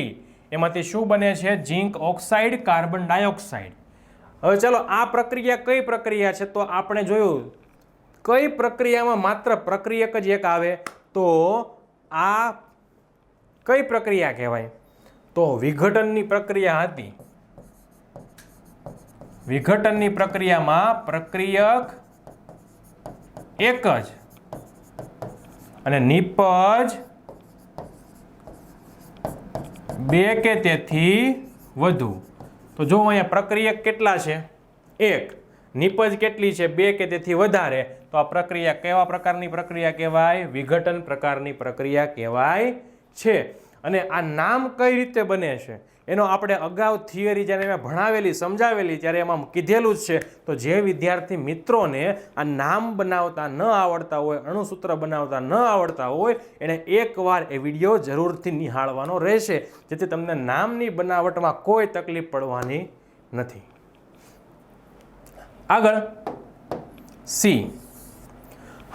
એમાંથી શું બને છે? ઝીંક ઓક્સાઇડ, કાર્બન ડાયોક્સાઇડ. હવે ચાલો આ પ્રક્રિયા કઈ પ્રક્રિયા છે? તો આપણે જોયું કઈ પ્રક્રિયામાં માત્ર પ્રક્રિયક જ એક આવે. તો આ કઈ પ્રક્રિયા કહેવાય? તો વિઘટનની પ્રક્રિયા હતી. વિઘટનની પ્રક્રિયામાં પ્રક્રિયક એક જ અને નિપજ 2 કે તેથી વધુ. તો જો અહીંયા પ્રક્રિયક કેટલા છે? 1. નિપજ કેટલી છે? 2 કે તેથી વધારે. તો આ પ્રક્રિયા કેવા પ્રકારની પ્રક્રિયા કહેવાય? વિઘટન પ્રકારની પ્રક્રિયા કહેવાય છે. અને આ નામ કઈ રીતે બને છે એનો આપણે અગાઉ થિયરી જ્યારે મેં ભણાવેલી, સમજાવેલી ત્યારે એમાં કીધેલું જ છે. તો જે વિદ્યાર્થી મિત્રોને આ નામ બનાવતા ન આવડતા હોય, અણુસૂત્ર બનાવતા ન આવડતા હોય, એને એકવાર એ વિડીયો જરૂરથી નિહાળવાનો રહેશે, જેથી તમને નામની બનાવટમાં કોઈ તકલીફ પડવાની નથી. આગળ સી.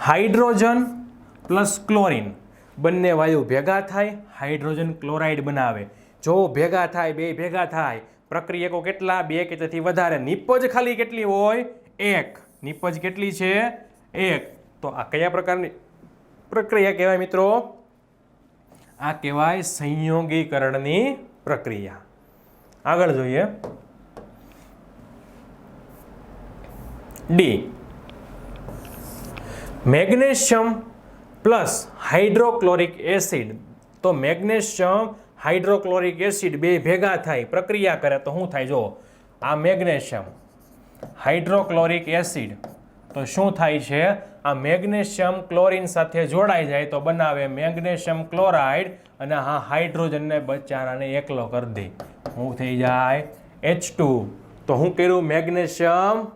હાઇડ્રોજન પ્લસ ક્લોરીન બંને વાયુ ભેગા થાય, હાઇડ્રોજન ક્લોરાઇડ બનાવે. જો ભેગા થાય, બે ભેગા થાય, પ્રક્રિયકો કેટલા? 2 કે તેથી વધારે. નિપજ ખાલી કેટલી હોય? 1. નિપજ કેટલી છે? 1. તો આ કયા પ્રકારની પ્રક્રિયા કહેવાય મિત્રો? આ કહેવાય સંયોગીકરણની પ્રક્રિયા. આગળ જોઈએ. D. Magnesium plus hydrochloric acid. તો મેગ્નેશિયમ, હાઇડ્રોક્લોરિક એસિડ બે ભેગા થાય, પ્રક્રિયા કરે તો શું થાય? જો આ મેગ્નેશિયમ, હાઇડ્રોક્લોરિક એસિડ, તો શું થાય છે? આ મેગ્નેશિયમ ક્લોરીન સાથે જોડાઈ જાય તો બનાવે મેગ્નેશિયમ ક્લોરાઇડ, અને આ હાઇડ્રોજનને બચારાને એકલો કરી દે. શું થઈ જાય? H2. તો હું કર્યું, મેગ્નેશિયમ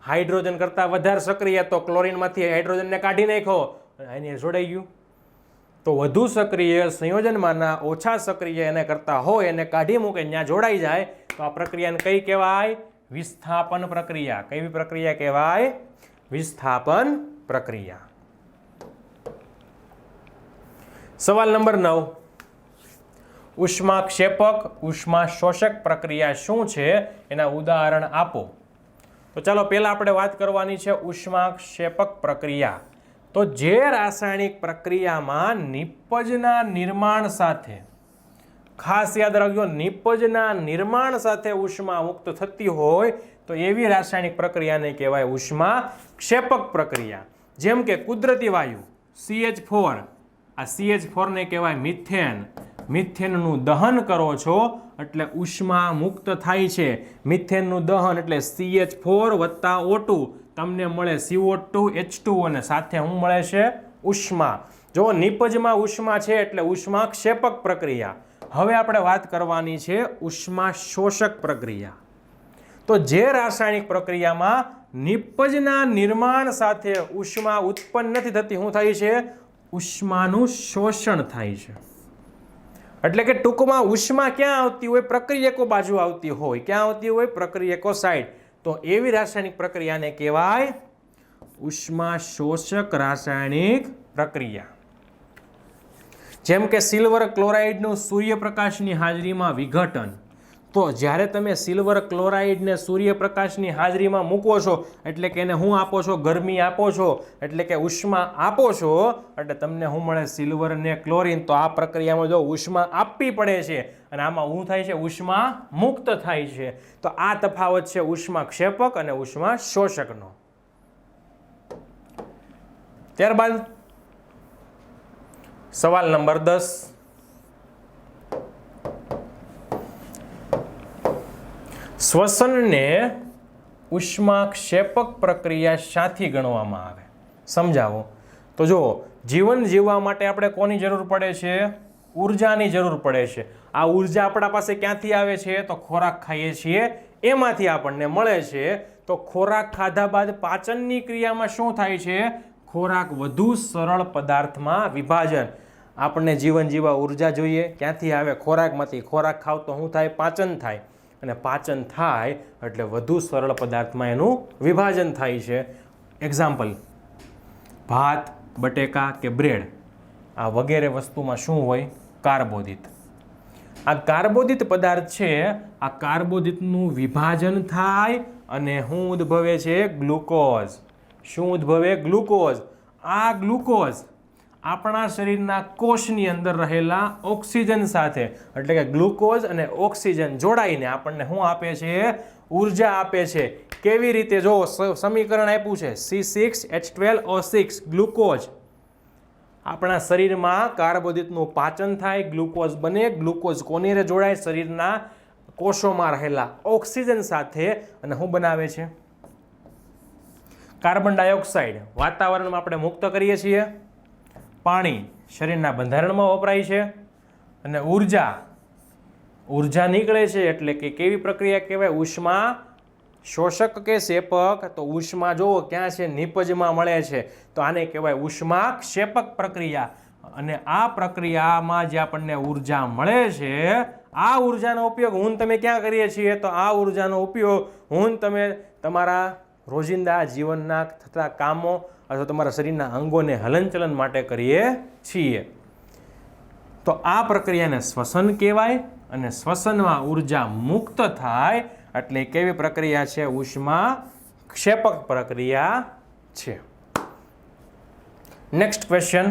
હાઇડ્રોજન કરતાં વધારે સક્રિય, તો ક્લોરીનમાંથી હાઇડ્રોજનને કાઢી નાખ્યો, એને જોડાઈ ગયું. તો વધુ સક્રિય સંયોજનમાંના ઓછા સક્રિય એને કરતા હોય એને કાઢી મૂકે, ત્યાં જોડાઈ જાય, તો આ પ્રક્રિયાને કઈ કહેવાય? વિસ્થાપન પ્રક્રિયા. કઈ પ્રક્રિયા કહેવાય? વિસ્થાપન પ્રક્રિયા. સવાલ નંબર 9, ઉષ્માક્ષેપક ઉષ્મા શોષક પ્રક્રિયા શું છે? એના ઉદાહરણ આપો. તો ચાલો પહેલા આપણે વાત કરવાની છે ઉષ્માક્ષેપક પ્રક્રિયા. તો જે રાસાયણિક પ્રક્રિયામાં નિપજના નિર્માણ સાથે, ખાસ યાદ રાખજો, નિપજના નિર્માણ સાથે ઉષ્મા મુક્ત થતી હોય તો એવી રાસાયણિક પ્રક્રિયાને કહેવાય ઉષ્માક્ષેપક પ્રક્રિયા. જેમ કે કુદરતી વાયુ CH4, આ CH4 ને કહેવાય મિથેન. મિથેનનું દહન કરો છો એટલે ઉષ્મા મુક્ત થાય છે. મિથેનનું દહન એટલે CH4 વત્તા O2, તમને મળે CO2 H2 અને સાથે શું મળે છે? ઉષ્મા. જો નિપજમાં ઉષ્મા છે એટલે ઉષ્માક્ષેપક પ્રક્રિયા. હવે આપણે વાત કરવાની છે ઉષ્મા શોષક પ્રક્રિયા. તો જે રાસાયણિક પ્રક્રિયામાં નિપજના નિર્માણ સાથે ઉષ્મા ઉત્પન્ન નથી થતી, શું થાય છે? ઉષ્માનું શોષણ થાય છે. એટલે કે ટૂંકમાં ઉષ્મા ક્યાં આવતી હોય? પ્રક્રિયકો બાજુ આવતી હોય. ક્યાં આવતી હોય? પ્રક્રિયકો સાઈડ. તો એવી રાસાયણિક પ્રક્રિયાને કહેવાય ઉષ્મા શોષક રાસાયણિક પ્રક્રિયા. જેમ કે સિલ્વર ક્લોરાઇડનું સૂર્યપ્રકાશની હાજરીમાં વિઘટન. તો જ્યારે તમે સિલ્વર ક્લોરાઇડને સૂર્યપ્રકાશની હાજરીમાં મૂકો છો એટલે કે એને શું આપો છો? ગરમી આપો છો, એટલે કે ઉષ્મા આપો છો, એટલે તમને શું મળે? સિલ્વર ને ક્લોરીન. તો આ પ્રક્રિયામાં જો ઉષ્મા આપવી પડે છે અને આમાં શું થાય છે? ઉષ્મા મુક્ત થાય છે. તો આ તફાવત છે ઉષ્માક્ષેપક અને ઉષ્મા શોષકનો. ત્યારબાદ સવાલ નંબર 10, શ્વસનને ઉષ્માક્ષેપક પ્રક્રિયા શાથી ગણવામાં આવે? સમજાવો. તો જો જીવન જીવવા માટે આપણે કોની જરૂર પડે છે? ઉર્જાની જરૂર પડે છે. આ ઉર્જા આપણા પાસે ક્યાંથી આવે છે? તો ખોરાક ખાઈએ છીએ એમાંથી આપણને મળે છે. તો ખોરાક ખાધા બાદ પાચનની ક્રિયામાં શું થાય છે? ખોરાક વધુ સરળ પદાર્થમાં વિભાજન. આપણને જીવન જીવવા ઉર્જા જોઈએ, ક્યાંથી આવે? ખોરાકમાંથી. ખોરાક ખાવ તો શું થાય? પાચન થાય. અને પાચન થાય એટલે વધુ સરળ પદાર્થમાં એનું વિભાજન થાય છે. એક્ઝામ્પલ, ભાત, બટેકા કે બ્રેડ, આ વગેરે વસ્તુમાં શું હોય? કાર્બોદિત. આ કાર્બોદિત પદાર્થ છે, આ કાર્બોદિતનું વિભાજન થાય અને શું ઉદ્ભવે છે? ગ્લુકોઝ. શું ઉદ્ભવે? ગ્લુકોઝ. આ ગ્લુકોઝ આપણા શરીરના કોષની અંદર રહેલા ઓક્સિજન સાથે, એટલે કે ગ્લુકોઝ અને ઓક્સિજન જોડાઈને આપણને શું આપે છે? ઉર્જા આપે છે. કેવી રીતે? જો સમીકરણ આપ્યું છે C6H12O6, ગ્લુકોઝ. આપણા શરીરમાં કાર્બોદિતનું પાચન થાય, ગ્લુકોઝ બને. ગ્લુકોઝ કોની રે જોડાય? શરીરના કોષોમાં રહેલા ઓક્સિજન સાથે. અને શું બનાવે છે? કાર્બન ડાયોક્સાઇડ વાતાવરણમાં આપણે મુક્ત કરીએ છીએ. પાણી શરીરના બંધારણમાં વપરાય છે. અને ઉર્જા નીકળે છે. એટલે કે કેવી પ્રક્રિયા કહેવાય? ઉષ્મા શોષક કે શેપક? તો ઉષ્મા જોવો ક્યાં છે? નિપજમાં મળે છે. તો આને કહેવાય ઉષ્માક્ષેપક પ્રક્રિયા. અને આ પ્રક્રિયામાં જે આપણને ઉર્જા મળે છે, આ ઉર્જાનો ઉપયોગ હું તમે ક્યાં કરીએ છીએ? તો આ ઉર્જાનો ઉપયોગ હું તમે તમારા રોજિંદા જીવનના થતા કામો અથવા તમારા શરીરના અંગોને હલનચલન માટે કરીએ છીએ. તો આ પ્રક્રિયાને શ્વસન કહેવાય. અને શ્વસનમાં ઉર્જા મુક્ત થાય એટલે કેવી પ્રક્રિયા છે? ઉષ્માક્ષેપક પ્રક્રિયા છે. નેક્સ્ટ ક્વેશ્ચન,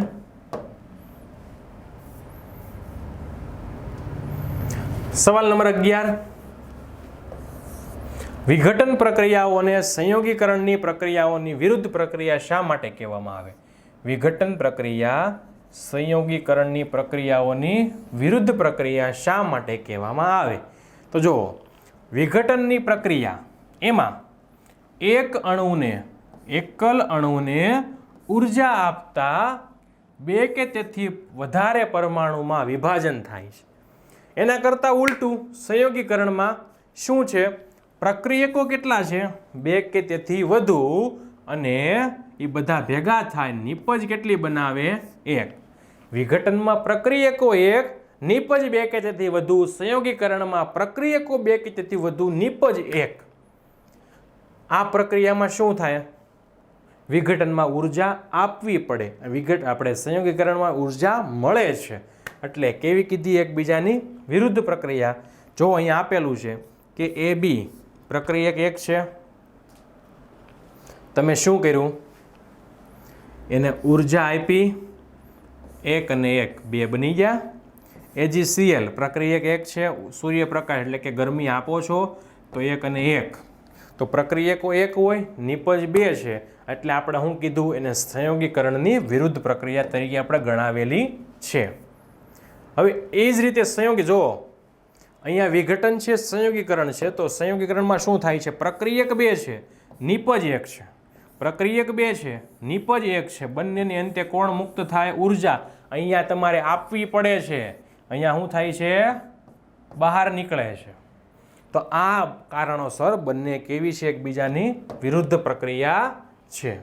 સવાલ નંબર 11, વિઘટન પ્રક્રિયાઓને સંયોગીકરણની પ્રક્રિયાઓની વિરુદ્ધ પ્રક્રિયા શા માટે કહેવામાં આવે? વિઘટન પ્રક્રિયા સંયોગીકરણની પ્રક્રિયાઓની વિરુદ્ધ પ્રક્રિયા શા માટે કહેવામાં આવે? તો જો વિઘટનની પ્રક્રિયા, એમાં એકલ અણુને ઉર્જા આપતા 2 કે તેથી વધારે પરમાણુમાં વિભાજન થાય છે. એના કરતાં ઉલટું સંયોગીકરણમાં શું છે? પ્રક્રિયકો કેટલા છે? 2 કે તેથી વધુ, અને એ બધા ભેગા થાય નિપજ કેટલી બનાવે? 1. વિઘટનમાં પ્રક્રિયકો 1, નિપજ 2 કે તેથી વધુ, સંયોગીકરણમાં પ્રક્રિયકો 2 કે તેથી વધુ, નિપજ 1. આ પ્રક્રિયામાં શું થાય? વિઘટનમાં ઉર્જા આપવી પડે, આપણે સંયોગીકરણમાં ઉર્જા મળે છે. એટલે કેવી કીધી? એકબીજાની વિરુદ્ધ પ્રક્રિયા. જો અહીંયા આપેલું છે કે AB પ્રક્રિયક 1 છે, તમે શું કર્યું? એને ઉર્જા આપી, 1 અને 1 2 બની ગયા. AgCl પ્રક્રિયક 1 છે, સૂર્યપ્રકાશ એટલે કે ગરમી આપો છો, તો 1 અને 1. તો પ્રક્રિયકો 1 હોય, નિપજ 2 છે, એટલે આપણે શું કીધું? એને સંયોગીકરણની વિરુદ્ધ પ્રક્રિયા તરીકે આપણે ગણાવેલી છે. હવે એ જ રીતે સંયોગી, જો અહીંયા વિઘટન છે, સંયોગીકરણ છે, તો સંયોગીકરણમાં શું થાય છે? પ્રક્રિયક 2 છે, નિપજ 1 છે. પ્રક્રિયક 2 છે, નિપજ 1 છે. બંનેની અંતે કોણ મુક્ત થાય? ઉર્જા. અહીંયા તમારે આપવી પડે છે, અહીંયા શું થાય છે? બહાર નીકળે છે. તો આ કારણોસર બંને કેવી છે? એકબીજાની વિરુદ્ધ પ્રક્રિયા છે.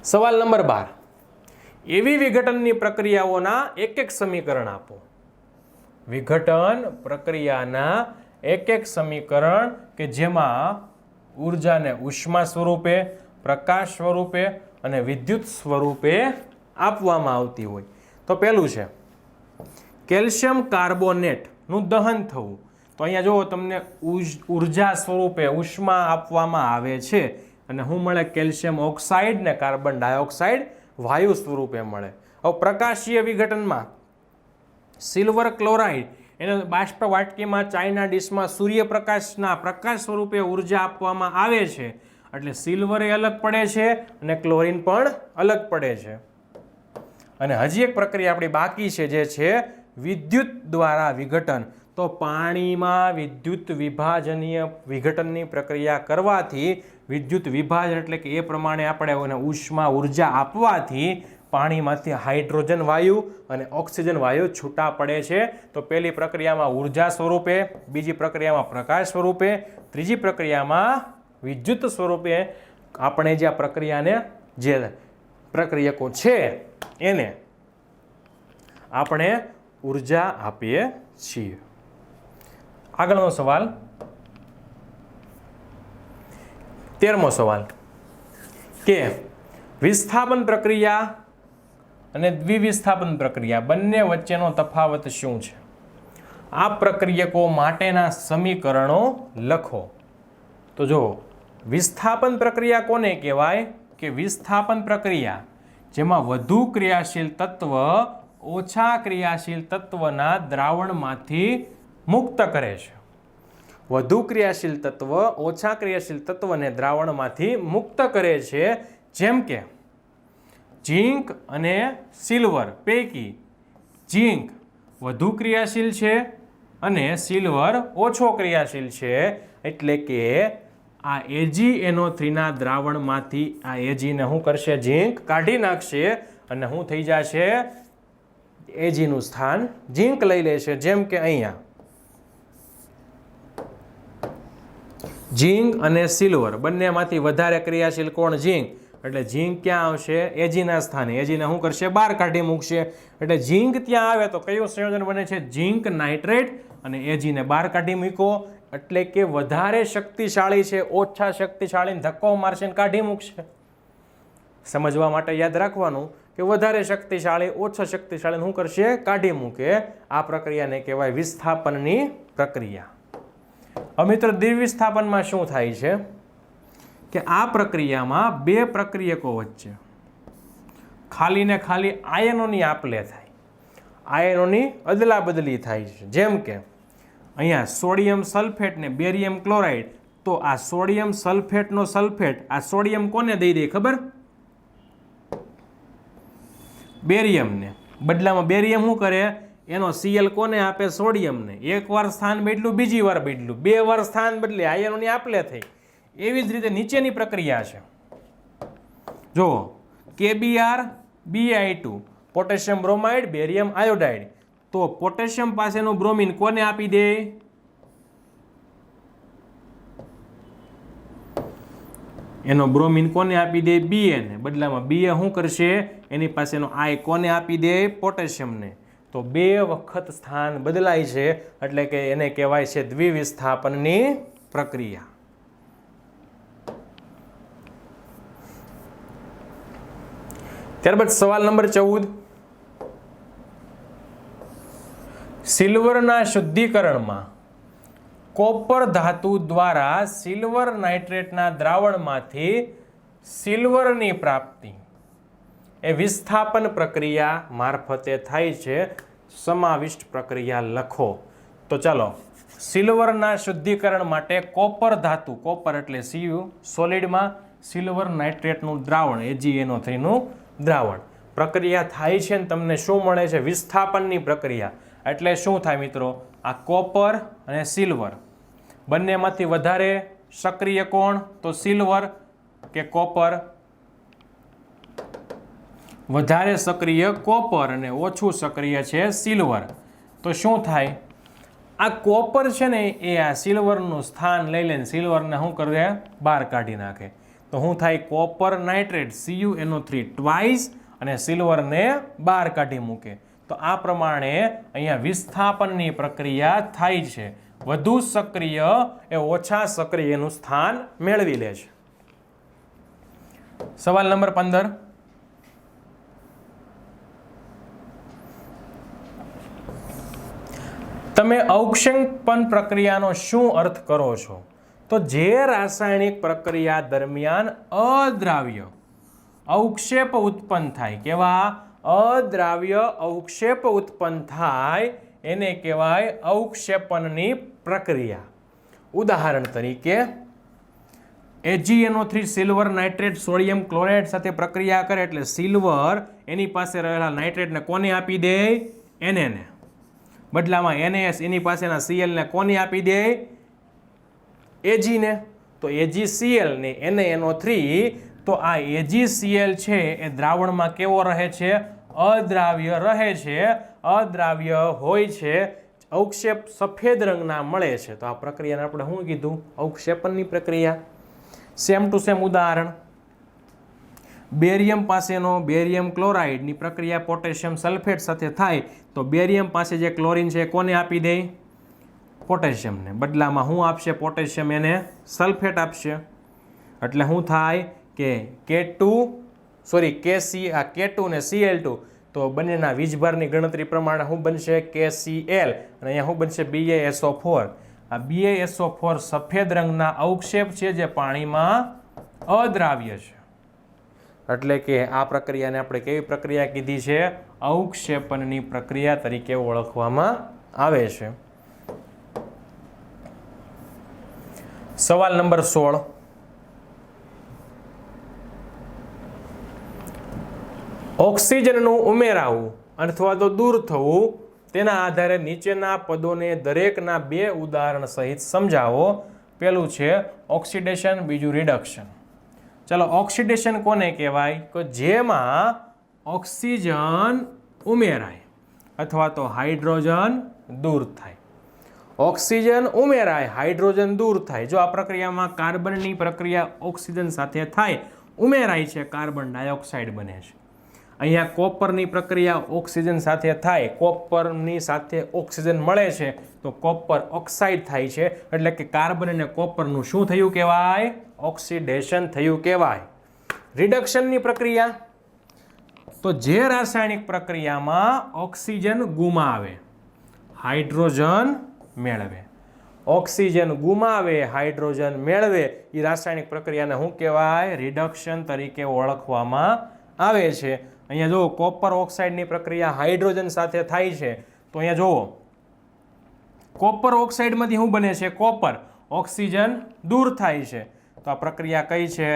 સવાલ નંબર 12. એવી વિઘટનની પ્રક્રિયાઓના એક સમીકરણ આપો. વિઘટન પ્રક્રિયાના એક સમીકરણ કે જેમાં ઉર્જાને ઉષ્મા સ્વરૂપે, પ્રકાશ સ્વરૂપે અને વિદ્યુત સ્વરૂપે આપવામાં આવતી હોય. તો પહેલું છે કેલ્શિયમ કાર્બોનેટનું દહન થવું. તો અહીંયા જો તમને ઉર્જા સ્વરૂપે ઉષ્મા આપવામાં આવે છે, અને શું મળે? કેલ્શિયમ ઓક્સાઇડ ને કાર્બન ડાયોક્સાઇડ વાયુ સ્વરૂપે મળે. હવે પ્રકાશીય વિઘટનમાં સિલ્વર ક્લોરાઇડ એને બાષ્પ વાટકીમાં, ચાઇના ડીશમાં સૂર્યપ્રકાશના પ્રકાશ સ્વરૂપે ઉર્જા આપવામાં આવે છે, એટલે સિલ્વર એ અલગ પડે છે અને ક્લોરીન પણ અલગ પડે છે. અને હજી એક પ્રક્રિયા આપણી બાકી છે, જે છે વિદ્યુત દ્વારા વિઘટન. તો પાણીમાં વિદ્યુત વિભાજનીય વિઘટનની પ્રક્રિયા કરવાથી, વિદ્યુત વિભાજન એટલે કે એ પ્રમાણે આપણે એને ઉષ્મા ઉર્જા આપવાથી પાણીમાંથી હાઇડ્રોજન વાયુ અને ઓક્સિજન વાયુ છૂટા પડે છે. તો પહેલી પ્રક્રિયામાં ઉર્જા સ્વરૂપે, બીજી પ્રક્રિયામાં પ્રકાશ સ્વરૂપે, ત્રીજી પ્રક્રિયામાં વિદ્યુત સ્વરૂપે આપણે જે આ પ્રક્રિયાને, જે પ્રક્રિયકો છે એને આપણે ઉર્જા આપીએ છીએ. આગળનો સવાલ, 13મો સવાલ કે વિસ્થાપન પ્રક્રિયા અને દ્વિવિસ્થાપન પ્રક્રિયા બંને વચ્ચેનો તફાવત શું છે? આ પ્રક્રિયકો માટેના સમીકરણો લખો. તો જો વિસ્થાપન પ્રક્રિયા કોને કહેવાય? કે વિસ્થાપન પ્રક્રિયા જેમાં વધુ ક્રિયાશીલ તત્વ ઓછા ક્રિયાશીલ તત્વના દ્રાવણમાંથી મુક્ત કરે છે. વધુ ક્રિયાશીલ તત્વ ઓછા ક્રિયાશીલ તત્વને દ્રાવણમાંથી મુક્ત કરે છે. જેમ કે ઝીંક અને સિલ્વર પૈકી ઝીંક વધુ ક્રિયાશીલ છે અને સિલ્વર ઓછો ક્રિયાશીલ છે. એટલે કે આ AgNO3 ના દ્રાવણમાંથી આ Ag ને શું કરશે? ઝીંક કાઢી નાખશે અને શું થઈ જશે? Ag નું સ્થાન ઝીંક લઈ લેશે. જેમ કે અહીંયા ઝીંક અને સિલ્વર બંનેમાંથી વધારે ક્રિયાશીલ કોણ? ઝીંક. એટલે ઝીંક ક્યાં આવશે? Ag ના સ્થાને. Ag ને શું કરશે? બહાર કાઢી મૂકશે. એટલે ઝીંક ત્યાં આવે તો કયું સંયોજન બને છે? ઝીંક નાઇટ્રેટ. અને Ag ને બહાર કાઢી મૂકો એટલે કે વધારે શક્તિશાળી છે, ઓછા શક્તિશાળીને ધક્કો મારશે અને કાઢી મૂકશે. સમજવા માટે યાદ રાખવાનું કે વધારે શક્તિશાળી ઓછા શક્તિશાળીને શું કરશે? કાઢી મૂકે. આ પ્રક્રિયાને કહેવાય વિસ્થાપનની પ્રક્રિયા. હવે મિત્રો દ્વિવિસ્થાપનમાં શું થાય છે કે આ પ્રક્રિયામાં બે પ્રક્રિયકો વચ્ચે ખાલી ને ખાલી આયનોની આપ-લે થાય, આયનોની અદલા બદલી થાય છે. જેમ કે અહીંયા સોડિયમ સલ્ફેટ ને બેરિયમ ક્લોરાઇડ. તો આ સોડિયમ સલ્ફેટનો સલ્ફેટ આ સોડિયમ કોને દઈ દે ખબર? બેરિયમને. બદલામાં બેરિયમ શું કરે? એનો Cl કોને આપે? સોડિયમને. એકવાર સ્થાન બદલ્યું, બીજી વાર બદલ્યું, 2 વાર સ્થાન બદલે, આયનોની આપ-લે થઈ. એવી જ રીતે નીચેની પ્રક્રિયા છે. જો KBr Bi2 potassium bromide barium iodide. તો પોટેશિયમ પાસેનું બ્રોમિન કોને આપી દે? એનો બ્રોમિન કોને આપી દે? Ba ને. બદલામાં Ba શું કરશે? એની પાસેનો I કોને આપી દે? પોટેશિયમને. તો 2 વખત સ્થાન બદલાય છે એટલે કે એને કહેવાય છે દ્વિવિસ્થાપનની પ્રક્રિયા. ત્યારબાદ સવાલ નંબર 14. સિલ્વરના શુદ્ધિકરણમાં કોપર ધાતુ દ્વારા સિલ્વર નાઇટ્રેટના દ્રાવણમાંથી સિલ્વરની પ્રાપ્તિ એ વિસ્થાપન પ્રક્રિયા મારફતે થાય છે. સમાવિષ્ટ પ્રક્રિયા લખો. તો ચાલો, સિલ્વરના શુદ્ધિકરણ માટે કોપર ધાતુ, કોપર એટલે Cu, સોલિડમાં સિલ્વર નાઇટ્રેટનું દ્રાવણ AgNO3 નું દ્રાવણ પ્રક્રિયા થાય છે ને તમને શું મળે છે? વિસ્થાપનની પ્રક્રિયા. એટલે શું થાય મિત્રો? આ કોપર અને સિલ્વર બંનેમાંથી વધારે સક્રિય કોણ? તો સિલ્વર કે કોપર? વધારે સક્રિય કોપર અને ઓછું સક્રિય છે સિલ્વર. તો શું થાય? આ કોપર છે ને એ આ સિલ્વરનું સ્થાન લઈ લઈને સિલ્વરને શું કરે? બહાર કાઢી નાખે. તો શું થાય? કોપર નાઇટ્રેટ CuNO3 ટ્વાઇસ અને સિલ્વરને બહાર કાઢી મૂકે. તો આ પ્રમાણે અહીંયા વિસ્થાપનની પ્રક્રિયા થાય છે. વધુ સક્રિય એ ઓછા સક્રિયનું સ્થાન મેળવી લે છે. સવાલ નંબર 15. તમે અવક્ષેપન પ્રક્રિયાનો શું અર્થ કરો છો? તો જે રાસાયણિક પ્રક્રિયા દરમિયાન અદ્રાવ્ય અવક્ષેપ ઉત્પન્ન થાય, કેવા? અદ્રાવ્ય અવક્ષેપ ઉત્પન્ન થાય એને કહેવાય અવક્ષેપનની પ્રક્રિયા. ઉદાહરણ તરીકે AgNO3 silver nitrate sodium chloride સાથે પ્રક્રિયા કરે એટલે સિલ્વર એની પાસે રહેલા નાઇટ્રેટને કોને આપી દે? Na ને. બદલામાં NaS એની પાસેના Cl ને કોને આપી દે? Ag ને. તો AgCl ને NaNO3, તો આ AgCl છે એ દ્રાવણમાં કેવો રહે છે? અદ્રાવ્ય રહે છે. અદ્રાવ્ય હોય છે, અવક્ષેપ સફેદ રંગના મળે છે. તો આ પ્રક્રિયાને આપણે શું કીધું? અવક્ષેપનની પ્રક્રિયા. સેમ ટુ સેમ ઉદાહરણ, બેરિયમ પાસેનો બેરિયમ ક્લોરાઇડની પ્રક્રિયા પોટેશિયમ સલ્ફેટ સાથે થાય તો બેરિયમ પાસે જે ક્લોરિન છે કોને આપી દે? પોટેશિયમને. બદલામાં શું આપશે? પોટેશિયમ એને સલ્ફેટ આપશે. એટલે શું થાય કે K2 ને Cl2, તો બંનેના વીજભારની ગણતરી પ્રમાણે શું બનશે? KCl અને અહીંયા શું બનશે? BaSO4. આ BaSO4 સફેદ રંગના અવક્ષેપ છે જે પાણીમાં અદ્રાવ્ય છે. એટલે કે આ પ્રક્રિયાને આપણે કેવી પ્રક્રિયા કીધી છે? અવક્ષેપનની પ્રક્રિયા તરીકે ઓળખવામાં આવે છે. સવાલ નંબર 16. ઓક્સિજનનું ઉમેરાવું અથવા તો દૂર થવું તેના આધારે નીચેના પદોને દરેકના 2 ઉદાહરણ સહિત સમજાવો. પહેલું છે ઓક્સિડેશન, બીજું રિડક્શન. ચાલો, ઓક્સિડેશન કોને કહેવાય? કે જેમાં ઓક્સિજન ઉમેરાય અથવા તો હાઇડ્રોજન દૂર થાય. ઓક્સિજન ઉમેરાય, હાઇડ્રોજન દૂર થાય. જો આ પ્રક્રિયામાં કાર્બનની પ્રક્રિયા ઓક્સિજન સાથે થાય, ઉમેરાય છે, કાર્બન ડાયોક્સાઇડ બને છે. અહીંયા કોપરની પ્રક્રિયા ઓક્સિજન સાથે થાય, કોપરની સાથે ઓક્સિજન મળે છે તો કોપર ઓક્સાઇડ થાય છે. એટલે કે કાર્બન અને કોપરનું શું થયું કહેવાય? ઓક્સિડેશન થયું કહેવાય. રિડક્શનની પ્રક્રિયા, તો જે રાસાયણિક પ્રક્રિયામાં ઓક્સિજન ગુમાવે, હાઇડ્રોજન મેળવે. ઓક્સિજન ગુમાવે, હાઇડ્રોજન મેળવે, એ રાસાયણિક પ્રક્રિયાને શું કહેવાય? રિડક્શન તરીકે ઓળખવામાં આવે છે. અહીંયા જુઓ, કોપર ઓક્સાઇડની પ્રક્રિયા હાઇડ્રોજન સાથે થાય છે તો અહીંયા જુઓ, કોપર ઓક્સાઇડમાંથી શું બને છે? કોપર. ઓક્સિજન દૂર થાય છે તો આ પ્રક્રિયા કઈ છે?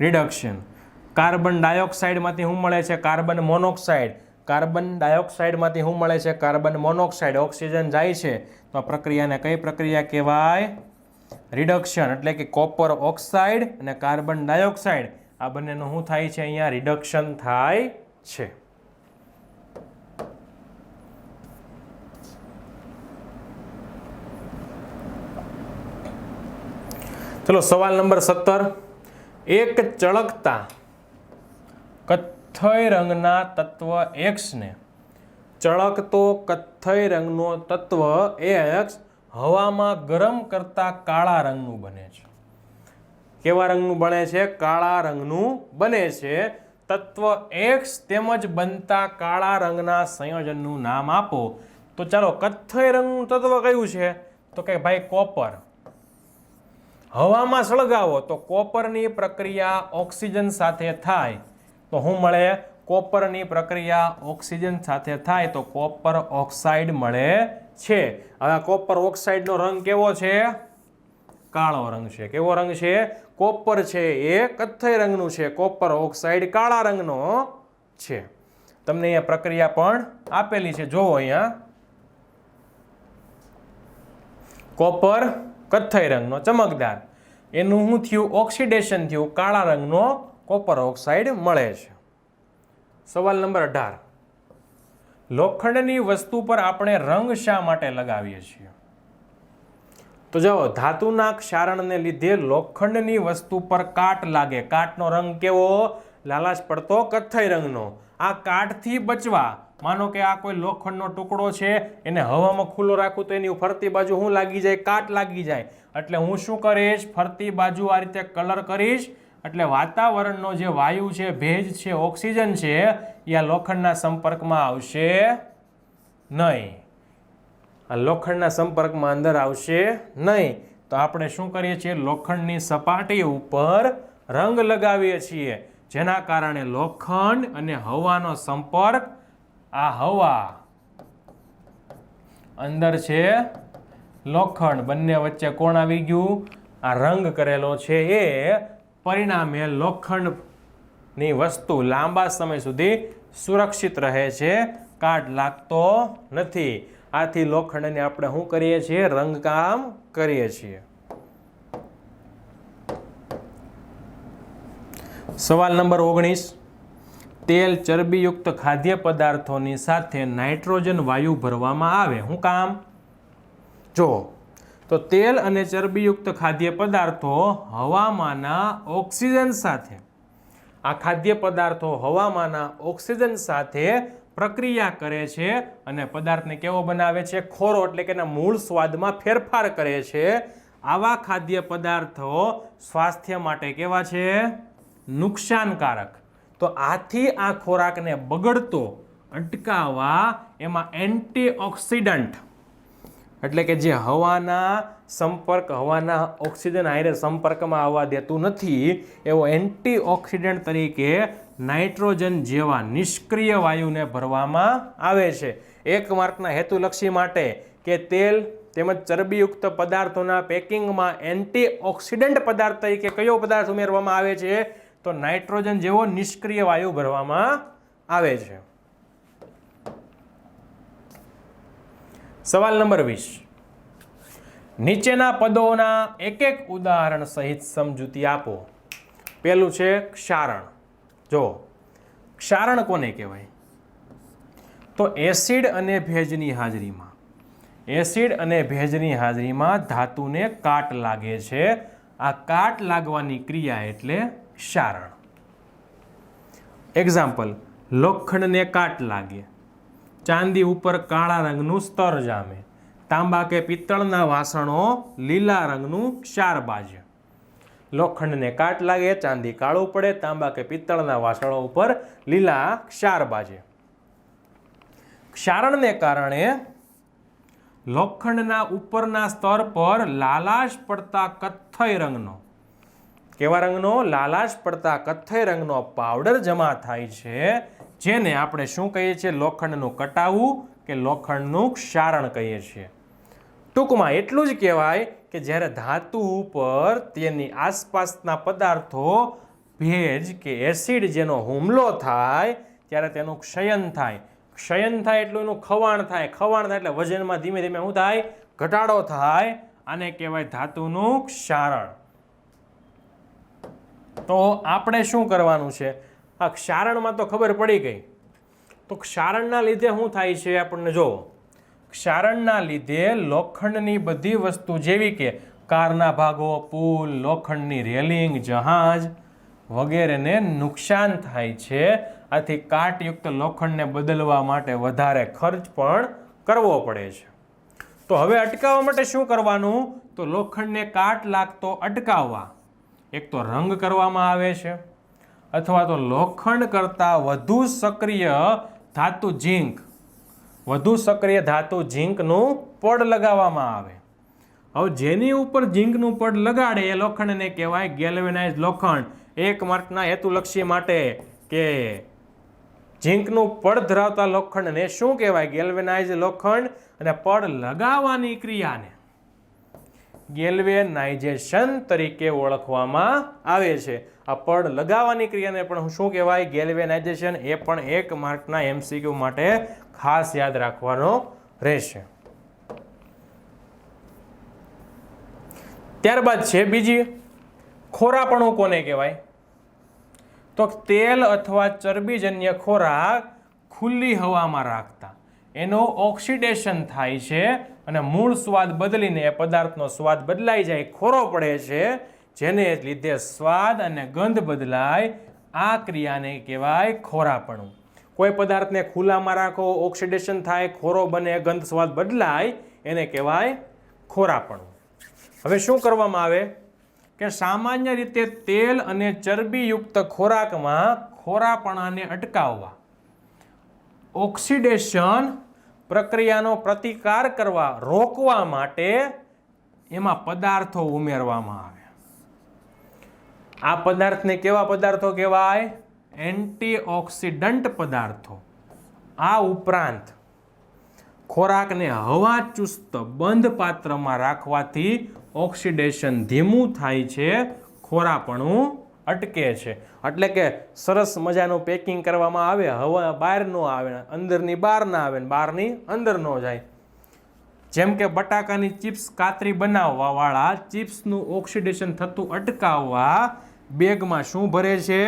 રિડક્શન. કાર્બન ડાયોક્સાઇડમાંથી શું મળે છે? Carbon monoxide. કાર્બન ડાયોક્સાઇડમાંથી શું મળે છે? Carbon monoxide. ઓક્સિજન જાય છે તો આ પ્રક્રિયાને કઈ પ્રક્રિયા કહેવાય? રિડક્શન. એટલે કે કોપર ઓક્સાઇડ અને કાર્બન ડાયોક્સાઇડ આ બંનેનું શું થાય છે? અહીંયા રિડક્શન થાય છે. ચલો સવાલ નંબર 17, એક ચળકતા કથ્થઈ રંગના તત્વ X ને ચળકતો કથ્થઈ રંગનો તત્વ X હવામાં ગરમ કરતા કાળા રંગનું બને છે. કેવા રંગનું બને છે? કાળા રંગનું બને છે. તત્વ X તેમજ બનતા કાળા રંગના સંયોજનનું નામ આપો. તો ચાલો, કથ્થઈ રંગનું તત્વ કયું છે? તો કે ભાઈ કોપર. હવામાં સળગાવો તો કોપરની પ્રક્રિયા ઓક્સિજન સાથે થાય તો શું મળે? કોપરની પ્રક્રિયા ઓક્સિજન સાથે થાય તો કોપર ઓક્સાઇડ મળે છે. હવે કોપર ઓક્સાઇડનો રંગ કેવો છે? કાળો રંગ છે. કેવો રંગ છે? કોપર છે એ કથ્થઈ રંગનું છે, કોપર ઓક્સાઇડ કાળા રંગનો છે. તમને અહીંયા પ્રક્રિયા પણ આપેલી છે, જોવો અહીંયા. કોપર કથ્થઈ રંગનો ચમકદાર, એનું શું થયું? ઓક્સિડેશન થયું, કાળા રંગનો કોપર ઓક્સાઇડ મળે છે. સવાલ નંબર 18, લોખંડની વસ્તુ પર આપણે રંગ શા માટે લગાવીએ છીએ? તો જો, ધાતુના ક્ષારણને લીધે લોખંડની વસ્તુ પર કાટ લાગે. કાટનો રંગ કેવો? લાલાશ પડતો કથ્થઈ રંગનો. આ કાટથી બચવા, માનો કે આ કોઈ લોખંડનો ટુકડો છે, એને હવામાં ખુલ્લો રાખું તો એની ફરતી બાજુ શું લાગી જાય? કાટ લાગી જાય. એટલે હું શું કરીશ? ફરતી બાજુ આ રીતે કલર કરીશ. એટલે વાતાવરણનો જે વાયુ છે, ભેજ છે, ઓક્સિજન છે, એ આ લોખંડના સંપર્કમાં આવશે નહીં. આ લોખંડના સંપર્કમાં અંદર આવશે નહીં. તો આપણે શું કરીએ છીએ? લોખંડની સપાટી ઉપર રંગ લગાવીએ છીએ, જેના કારણે લોખંડ અને હવાનો સંપર્ક, આ હવા અંદર છે લોખંડ, બંને વચ્ચે કોણ આવી ગયું? આ રંગ કરેલો છે એ. પરિણામે લોખંડની વસ્તુ લાંબા સમય સુધી સુરક્ષિત રહે છે, કાટ લાગતો નથી. આથી લોખંડને આપણે શું કરીએ છીએ? રંગકામ કરીએ છીએ. સવાલ નંબર 19, તેલ ચરબીયુક્ત ખાદ્ય પદાર્થોની સાથે નાઇટ્રોજન વાયુ ભરવામાં આવે. શું કામ? જો, તો તેલ અને ચરબીયુક્ત ખાદ્ય પદાર્થો હવામાંના ઓક્સિજન સાથે, આ ખાદ્ય પદાર્થો હવામાંના ઓક્સિજન સાથે પ્રક્રિયા કરે છે અને પદાર્થને કેવો બનાવે છે? ખોરો, એટલે કે એના મૂળ સ્વાદમાં ફેરફાર કરે છે. આવા ખાદ્ય પદાર્થો સ્વાસ્થ્ય માટે કેવા છે? નુકસાનકારક. તો આથી આ ખોરાકને બગડતો અટકાવવા એમાં એન્ટીઓક્સિડન્ટ, એટલે કે જે હવાના ઓક્સિજન હારે સંપર્કમાં આવવા દેતું નથી, એવો એન્ટીઓક્સિડન્ટ તરીકે નાઇટ્રોજન જેવા નિષ્ક્રિય વાયુને ભરવામાં આવે છે. 1 માર્કના હેતુલક્ષી માટે કે તેલ તેમજ ચરબીયુક્ત પદાર્થોના પેકિંગમાં એન્ટીઓક્સિડન્ટ પદાર્થ તરીકે કયો પદાર્થ ઉમેરવામાં આવે છે? તો નાઇટ્રોજન જેવો નિષ્ક્રિય વાયુ ભરવામાં આવે છે. સવાલ નંબર 20, નીચેના પદોના એક એક ઉદાહરણ સહિત સમજૂતી આપો. પહેલું છે ક્ષારણ. જો, ક્ષારણ કોને કહેવાય? તો એસિડ અને ભેજની હાજરીમાં, એસિડ અને ભેજની હાજરીમાં ધાતુને કાટ લાગે છે. આ કાટ લાગવાની ક્રિયા એટલે ક્ષારણ. એક્ઝામ્પલ, લોખંડને કાટ લાગે, ચાંદી ઉપર કાળા રંગનું સ્તર જામે, તાંબા કે પિત્તળના વાસણો લીલા રંગનું ક્ષાર બાજે. લોખંડને કાટ લાગે, ચાંદી કાળું પડે, તાંબા કે પિત્તળના વાસણો ઉપર લીલા ક્ષાર બાજે. ક્ષારણને કારણે લોખંડના ઉપરના સ્તર પર લાલાશ પડતા કથ્થઈ રંગનો, કેવા રંગનો? લાલાશ પડતા કથ્થઈ રંગનો પાવડર જમા થાય છે, જેને આપણે શું કહીએ છીએ? લોખંડનું કટાવું કે લોખંડનું ક્ષારણ કહીએ છીએ. ટૂંકમાં એટલું જ કહેવાય કે જ્યારે ધાતુ ઉપર તેની આસપાસના પદાર્થો, ભેજ કે એસિડ જેનો હુમલો થાય ત્યારે તેનું ક્ષયન થાય. ક્ષયન થાય એટલે એનું ખવાણ થાય. ખવાણ થાય એટલે વજનમાં ધીમે ધીમે શું થાય? ઘટાડો થાય. આને કહેવાય ધાતુનું ક્ષારણ. તો આપણે શું કરવાનું છે? આ ક્ષારણમાં તો ખબર પડી ગઈ. તો ક્ષારણના લીધે શું થાય છે આપણને? જો, ક્ષારણના લીધે લોખંડની બધી વસ્તુ જેવી કે કારના ભાગો, પુલ, લોખંડની રેલિંગ, જહાજ વગેરેને નુકસાન થાય છે. આથી કાટયુક્ત લોખંડને બદલવા માટે વધારે ખર્ચ પણ કરવો પડે છે. તો હવે અટકાવવા માટે શું કરવાનું? તો લોખંડને કાટ લાગતો અટકાવવા એક તો રંગ કરવામાં આવે છે, અથવા તો લોખંડ કરતાં વધુ સક્રિય ધાતુ ઝીંકનું પડ લગાવવામાં આવે. હવે જેની ઉપર ઝીંકનું પડ લગાડે એ લોખંડને કહેવાય ગેલ્વેનાઇઝ લોખંડ. એક માર્કના હેતુલક્ષી માટે કે ઝીંકનું પડ ધરાવતા લોખંડને શું કહેવાય? ગેલ્વેનાઇઝ લોખંડ. અને પડ લગાવવાની ક્રિયાને ગેલ્વેનાઇઝેશન તરીકે ઓળખવામાં આવે છે. આ પડ લગાવવાની ક્રિયાને પણ શું કહેવાય? ગેલ્વેનાઇઝેશન. એ પણ એક માર્કના MCQ માટે ખાસ યાદ રાખવાનો રહેશે. ત્યારબાદ છે બીજી, ખોરાપણું કોને કહેવાય? તો તેલ અથવા ચરબીજન્ય ખોરાક ખુલ્લી હવામાં રાખતા એનો ઓક્સિડેશન થાય છે અને મૂળ સ્વાદ બદલીને એ પદાર્થનો સ્વાદ બદલાઈ જાય, ખોરો પડે છે, જેને લીધે સ્વાદ અને ગંધ બદલાય. આ ક્રિયાને કહેવાય ખોરાપણું. કોઈ પદાર્થને ખુલ્લામાં રાખો, ઓક્સિડેશન થાય, ખોરો બને, ગંધ સ્વાદ બદલાય, એને કહેવાય ખોરાપણું. હવે શું કરવામાં આવે કે સામાન્ય રીતે તેલ અને ચરબીયુક્ત ખોરાકમાં ખોરાપણાને અટકાવવા ઓક્સિડેશન પ્રક્રિયાનો પ્રતિકાર કરવા, રોકવા માટે એમાં પદાર્થો ઉમેરવામાં આવે. આ પદાર્થને કેવા પદાર્થો કહેવાય? એન્ટીઓક્સિડન્ટ પદાર્થો. આ ઉપરાંત ખોરાકને હવાચુસ્ત બંધ પાત્રમાં રાખવાથી ઓક્સિડેશન ધીમું થાય છે, ખોરાપણું અટકે છે. એટલે કે સરસ મજાનું પેકિંગ કરવામાં આવે, હવા બહાર ન આવે, અંદરની બહાર ના આવે, બહારની અંદર ન જાય. જેમ કે બટાકાની ચિપ્સ કાતરી બનાવવા વાળા ચિપ્સનું ઓક્સિડેશન થતું અટકાવવા બેગમાં શું ભરે છે?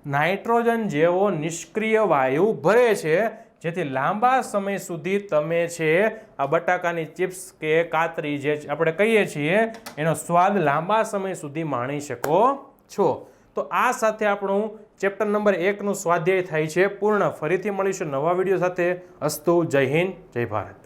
નાઇટ્રોજન જેવો નિષ્ક્રિય વાયુ ભરે છે, જેથી લાંબા સમય સુધી તમે છે આ બટાકાની ચિપ્સ કે કાતરી જે આપણે કહીએ છીએ એનો સ્વાદ લાંબા સમય સુધી માણી શકો છો. તો આ સાથે આપણું ચેપ્ટર નંબર 1નું સ્વાધ્યાય થાય છે પૂર્ણ. ફરીથી મળીશું નવા વિડીયો સાથે. અસ્તુ. જય હિન્દ, જય ભારત.